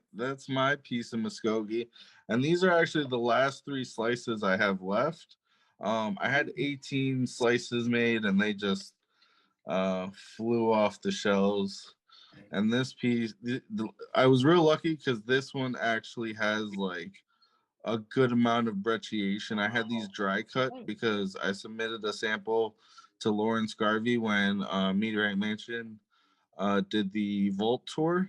piece of Muskogee, and these are actually the last 3 slices I have left. I had 18 slices made, and they just flew off the shelves. And this piece, I was real lucky because this one actually has like a good amount of brecciation. I had these dry cut because I submitted a sample to Lawrence Garvey when Meteorite Mansion did the Vault tour.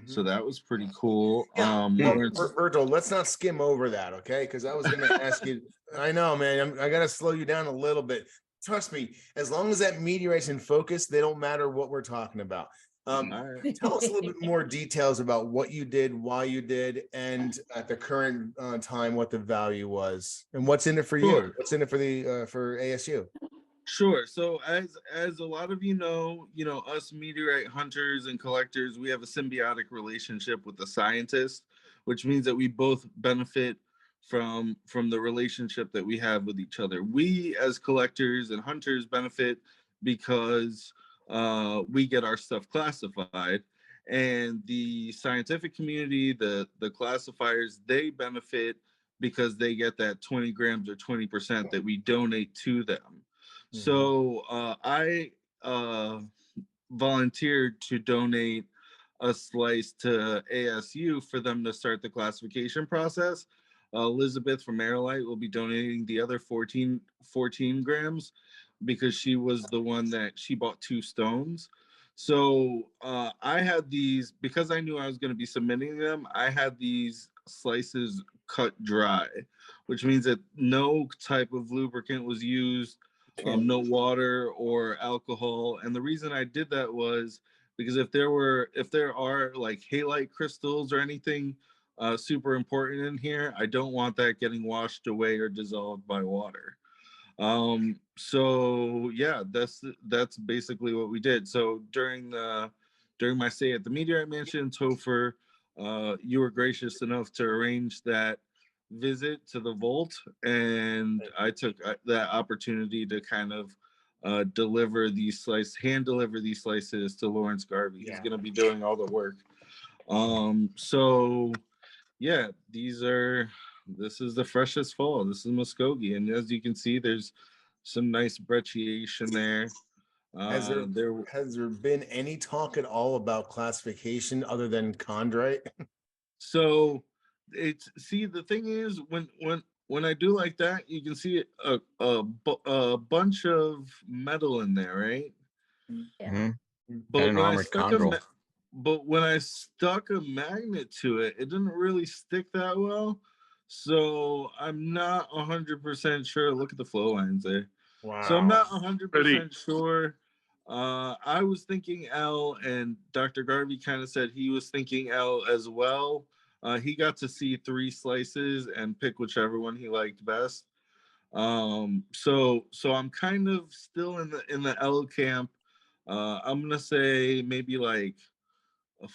So that was pretty cool. Roberto, let's not skim over that, okay? Because I was going to ask you. I know, man. I got to slow you down a little bit. Trust me. As long as that meteorite's in focus, they don't matter what we're talking about. Tell us a little bit more details about what you did, why you did, and at the current time, what the value was, and what's in it for you. What's in it for the for ASU? Sure. So as a lot of us meteorite hunters and collectors, we have a symbiotic relationship with the scientist, which means that we both benefit from the relationship that we have with each other. We as collectors and hunters benefit because we get our stuff classified, and the scientific community, the classifiers, they benefit because they get that 20 grams or 20% that we donate to them. So I volunteered to donate a slice to ASU for them to start the classification process. Elizabeth from Aerolite will be donating the other 14 grams because she was the one that she bought 2 stones. So I had these, because I knew I was going to be submitting them, I had these slices cut dry, which means that no type of lubricant was used. No water or alcohol. And the reason I did that was because if there are like halite crystals or anything super important in here, I don't want that getting washed away or dissolved by water. So yeah, that's basically what we did. So during my stay at the Meteorite Mansion, Topher, you were gracious enough to arrange that visit to the vault, and I took that opportunity to kind of hand deliver these slices to Lawrence Garvey. He's going to be doing all the work. So yeah, this is the freshest fall. This is Muskogee, and as you can see, there's some nice brecciation there. Has there been any talk at all about classification other than chondrite? So it's see the thing is when I do like that, you can see a bunch of metal in there, right? Yeah. But And an when I armored stuck chondrule. but when I stuck a magnet to it, it didn't really stick that well. So I'm not 100% sure. Look at the flow lines there. So I'm not 100% sure. I was thinking L, and Dr. Garvey kind of said he was thinking L as well. He got to see 3 slices and pick whichever one he liked best. So I'm kind of still in the L camp. I'm gonna say maybe like a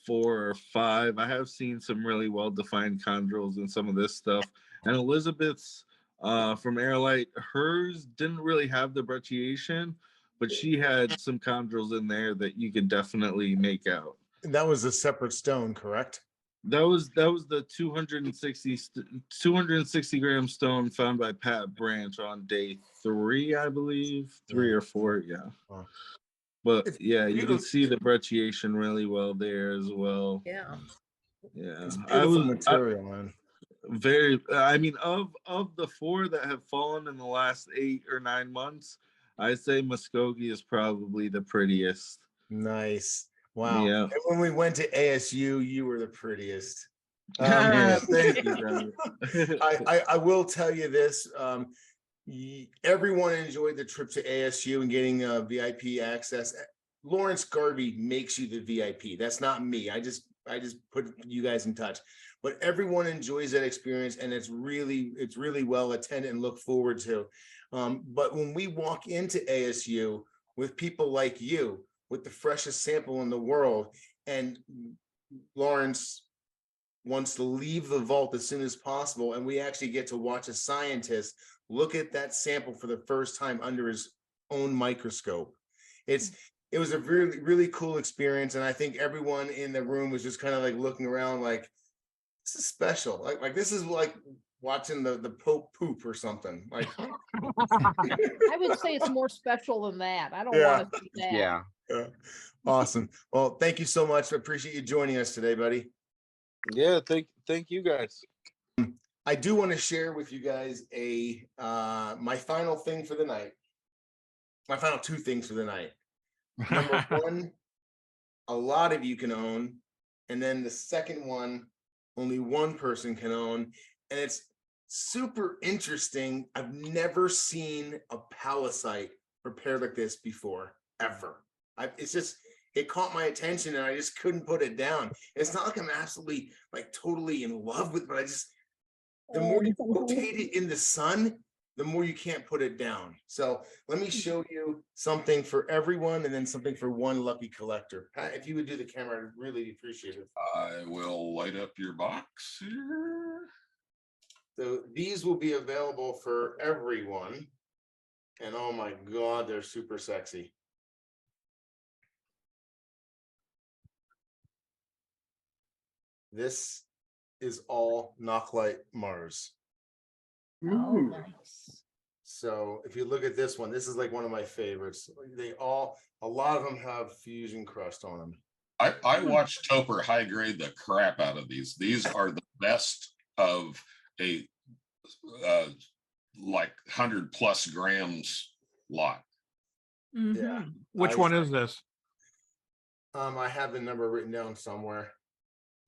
4 or 5. I have seen some really well-defined chondrules in some of this stuff. And Elizabeth's from Airlight, hers didn't really have the brecciation, but she had some chondrules in there that you could definitely make out. That was a separate stone, correct? That was the 260 gram stone found by Pat Branch on day 3, I believe, 3 or 4, yeah. Wow. But yeah, you can see the brecciation really well there as well. Yeah. Yeah, It's beautiful material, man. Very. I mean, of the 4 that have fallen in the last 8 or 9 months, I'd say Muskogee is probably the prettiest. Nice. Wow. Yeah. And when we went to ASU, you were the prettiest. Yeah, thank you, brother. I will tell you this. Everyone enjoyed the trip to ASU and getting VIP access. Lawrence Garvey makes you the VIP. That's not me. I just put you guys in touch. But everyone enjoys that experience, and it's really well attended and look forward to. But when we walk into ASU with people like you, with the freshest sample in the world, and Lawrence wants to leave the vault as soon as possible, and we actually get to watch a scientist look at that sample for the first time under his own microscope. It was a really cool experience, and I think everyone in the room was just kind of like looking around like, this is special. Like this is like watching the Pope poop or something. Like I would say it's more special than that. I don't want to see that. Yeah. Awesome. Well, thank you so much. I appreciate you joining us today, buddy. Yeah, thank you guys. I do want to share with you guys my final thing for the night. My final 2 things for the night. Number 1, a lot of you can own, and then the second one, only one person can own, and it's super interesting. I've never seen a pallasite prepared like this before, ever. It caught my attention, and I just couldn't put it down. It's not like I'm absolutely like totally in love with it, but the more you rotate it in the sun, the more you can't put it down. So let me show you something for everyone, and then something for one lucky collector. Pat, if you would do the camera, I'd really appreciate it. I will light up your box here. So these will be available for everyone. And oh my God, they're super sexy. This is all Knocklite Mars. Oh, nice. So if you look at this one, this is like one of my favorites. A lot of them have fusion crust on them. I watched Topper high grade the crap out of these. These are the best of a like 100+ grams lot. Yeah. Which one is this? I have the number written down somewhere.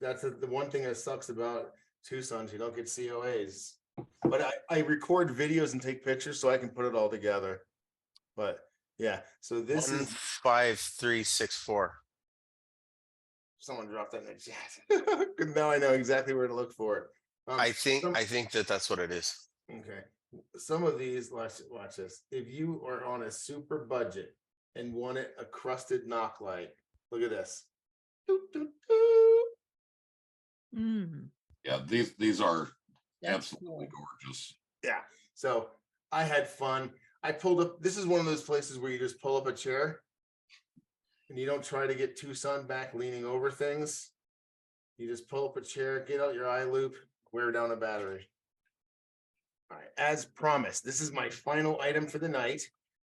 That's the one thing that sucks about Tucson. You don't get COAs. But I record videos and take pictures so I can put it all together. But yeah, so this is 15364. Someone dropped that in the chat. Now I know exactly where to look for it. I think that's what it is. Okay. Some of these, watch this. If you are on a super budget and wanted a crusted knocklite, look at this. Yeah, these are absolutely gorgeous. Yeah. So I had fun. I pulled up. This is one of those places where you just pull up a chair and you don't try to get Tucson back leaning over things. You just pull up a chair, get out your eye loop, wear down a battery. All right. As promised, this is my final item for the night.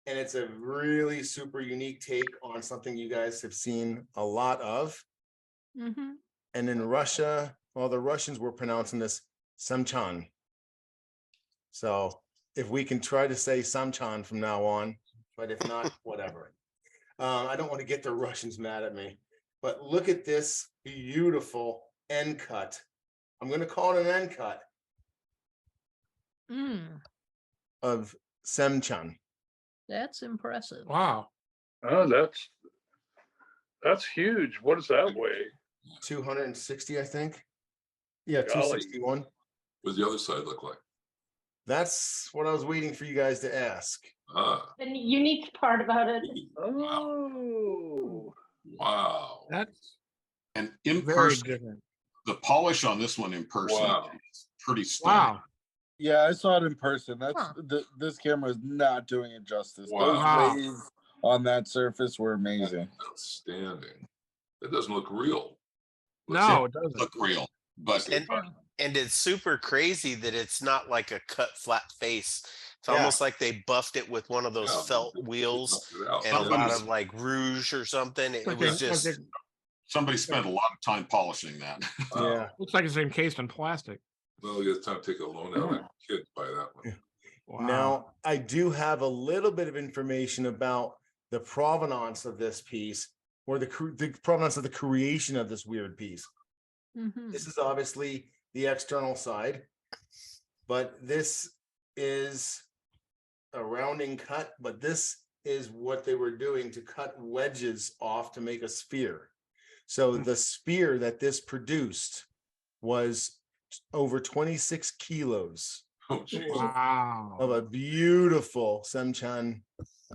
And it's a really super unique take on something you guys have seen a lot of. And in Russia, Well, the Russians were pronouncing this Seymchan. So if we can try to say Seymchan from now on, but if not, whatever. I don't want to get the Russians mad at me, but look at this beautiful end cut. I'm going to call it an end cut of Seymchan. That's impressive. Wow. Oh, that's huge. What does that weigh? 260, I think. Yeah, Golly. 261. What does the other side look like? That's what I was waiting for you guys to ask. Ah, The unique part about it. Oh, wow. That's And in very person, different. the polish on this one in person Wow. is pretty stunning. Wow. Yeah, I saw it in person. That's Huh. this camera is not doing it justice. Wow. Those waves on that surface were amazing. Outstanding. It doesn't look real. No, it doesn't. Look real, but And it's super crazy that it's not like a cut flat face. It's Yeah. almost like they buffed it with one of those Yeah, felt they wheels buffed it out. and a lot Somebody's- of like rouge or something. It Like was they- like just they- somebody spent a lot of time polishing that. Yeah. looks like it's encased in plastic. Well, you have time to take a loan out of a kid to buy that one. Wow. Now, I do have a little bit of information about the provenance of this piece, or the provenance of the creation of this weird piece. Mhm. This is obviously the external side, but this is a rounding cut, but this is what they were doing to cut wedges off to make a sphere. So the sphere that this produced was over 26 kilos Oh, geez. Wow. of a beautiful Seymchan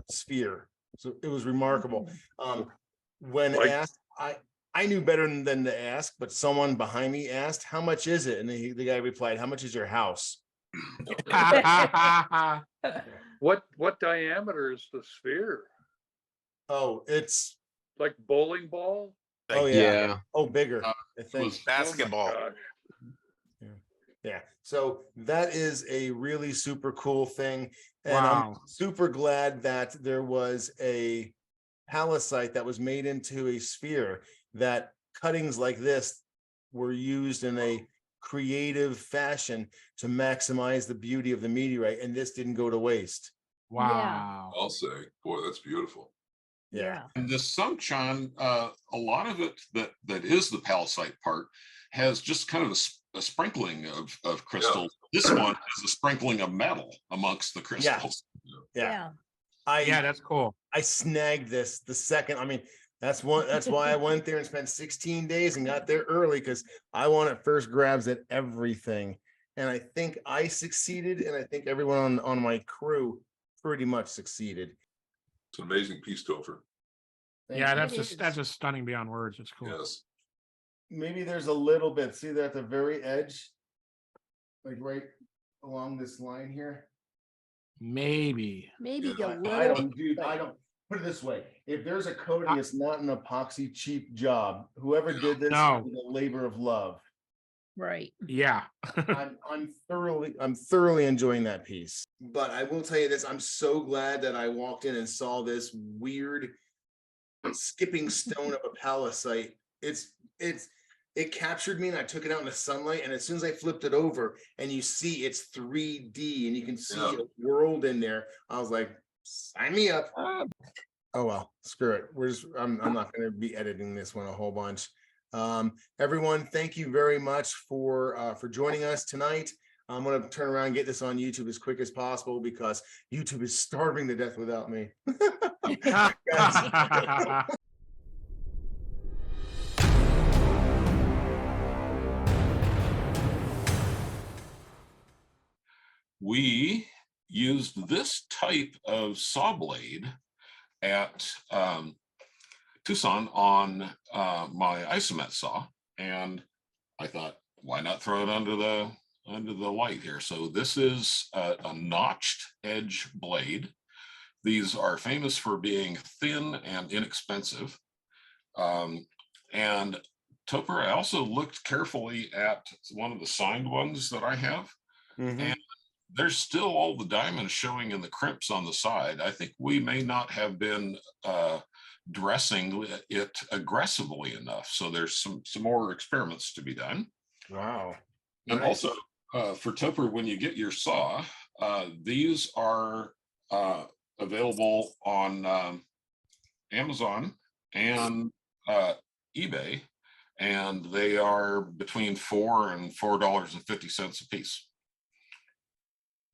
sphere. So it was remarkable. When Like- asked, I knew better than to ask, but someone behind me asked, "How much is it?" And the guy replied, "How much is your house?" what diameter is the sphere? Oh, it's Like bowling ball? oh yeah, oh bigger. I think. was basketball. Gosh. Yeah, so that is a really super cool thing, and I'm Wow. super glad that there was a pallasite that was made into a sphere, that cuttings like this were used in a creative fashion to maximize the beauty of the meteorite, and this didn't go to waste. Wow. I'll say, boy, that's beautiful. Yeah. And this Seymchan, a lot of it that is the pallasite part has just kind of a sprinkling of crystals. This one is a sprinkling of metal amongst the crystals. Yeah. Yeah, that's cool. I snagged this the second. I mean, that's why I went there and spent 16 days and got there early, because I wanted first grabs at everything. And I think I succeeded, and I think everyone on my crew pretty much succeeded. It's an amazing piece, Topher. Yeah, Thank you. that's just stunning beyond words. It's cool. Yes. Maybe there's a little bit. See that at the very edge, like right along this line here. Maybe. Maybe I a little. don't, dude. I don't. Put it this way: if there's a coating, it's not an epoxy cheap job. Whoever did this No. is a labor of love. Right. Yeah. I'm thoroughly enjoying that piece. But I will tell you this: I'm so glad that I walked in and saw this weird skipping stone of a pallasite. It captured me, and I took it out in the sunlight. And as soon as I flipped it over, and you see it's 3D, and you can see a world in there, I was like, sign me up. Oh well, screw it. I'm not going to be editing this one a whole bunch. Everyone, thank you very much for joining us tonight. I'm going to turn around and get this on YouTube as quick as possible, because YouTube is starving to death without me. Guys. We used this type of saw blade at Tucson on my isomet saw, and I thought, why not throw it under the light here? So this is a notched edge blade. These are famous for being thin and inexpensive. And Topher, I also looked carefully at one of the signed ones that I have, and there's still all the diamonds showing in the crimps on the side. I think we may not have been dressing it aggressively enough. So there's some more experiments to be done. Wow. And Nice. also for Topper, when you get your saw, these are available on Amazon and eBay, and they are between $4 and $4.50 a piece.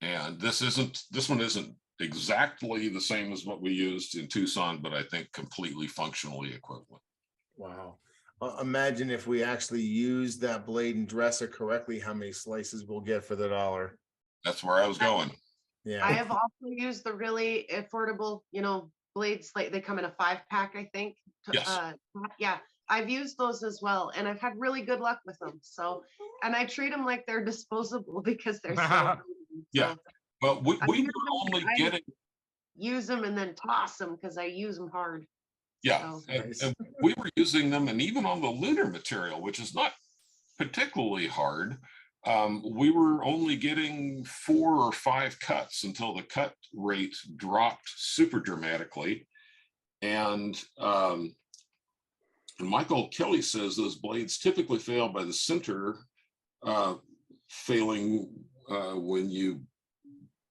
And this one isn't exactly the same as what we used in Tucson, but I think completely functionally equivalent. Wow. Imagine if we actually use that blade and dress it correctly, how many slices we'll get for the $1. That's where I was going. Yeah. I have also used the really affordable, blades, like they come in a 5-pack, I think. Yes. Yeah, I've used those as well, and I've had really good luck with them. So, and I treat them like they're disposable because they're so. Yeah, but we were only getting. Use them and then toss them because I use them hard. Yeah, So. and we were using them, and even on the lunar material, which is not particularly hard, we were only getting 4 or 5 cuts until the cut rate dropped super dramatically. And Michael Kelly says those blades typically fail by the center failing when you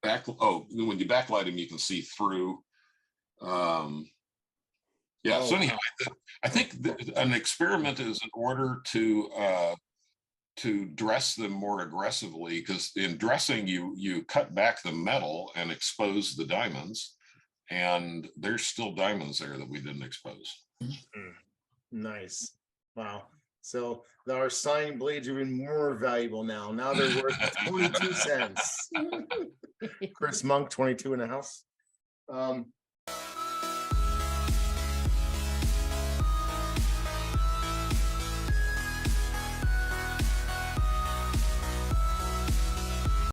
backlight them, you can see through. Yeah, so anyhow, I think an experiment is in order to dress them more aggressively, because in dressing you cut back the metal and expose the diamonds, and there's still diamonds there that we didn't expose. Nice. Wow. So our sign blades are even more valuable now. Now they're worth 22 cents. Chris Monk, 22 in the house.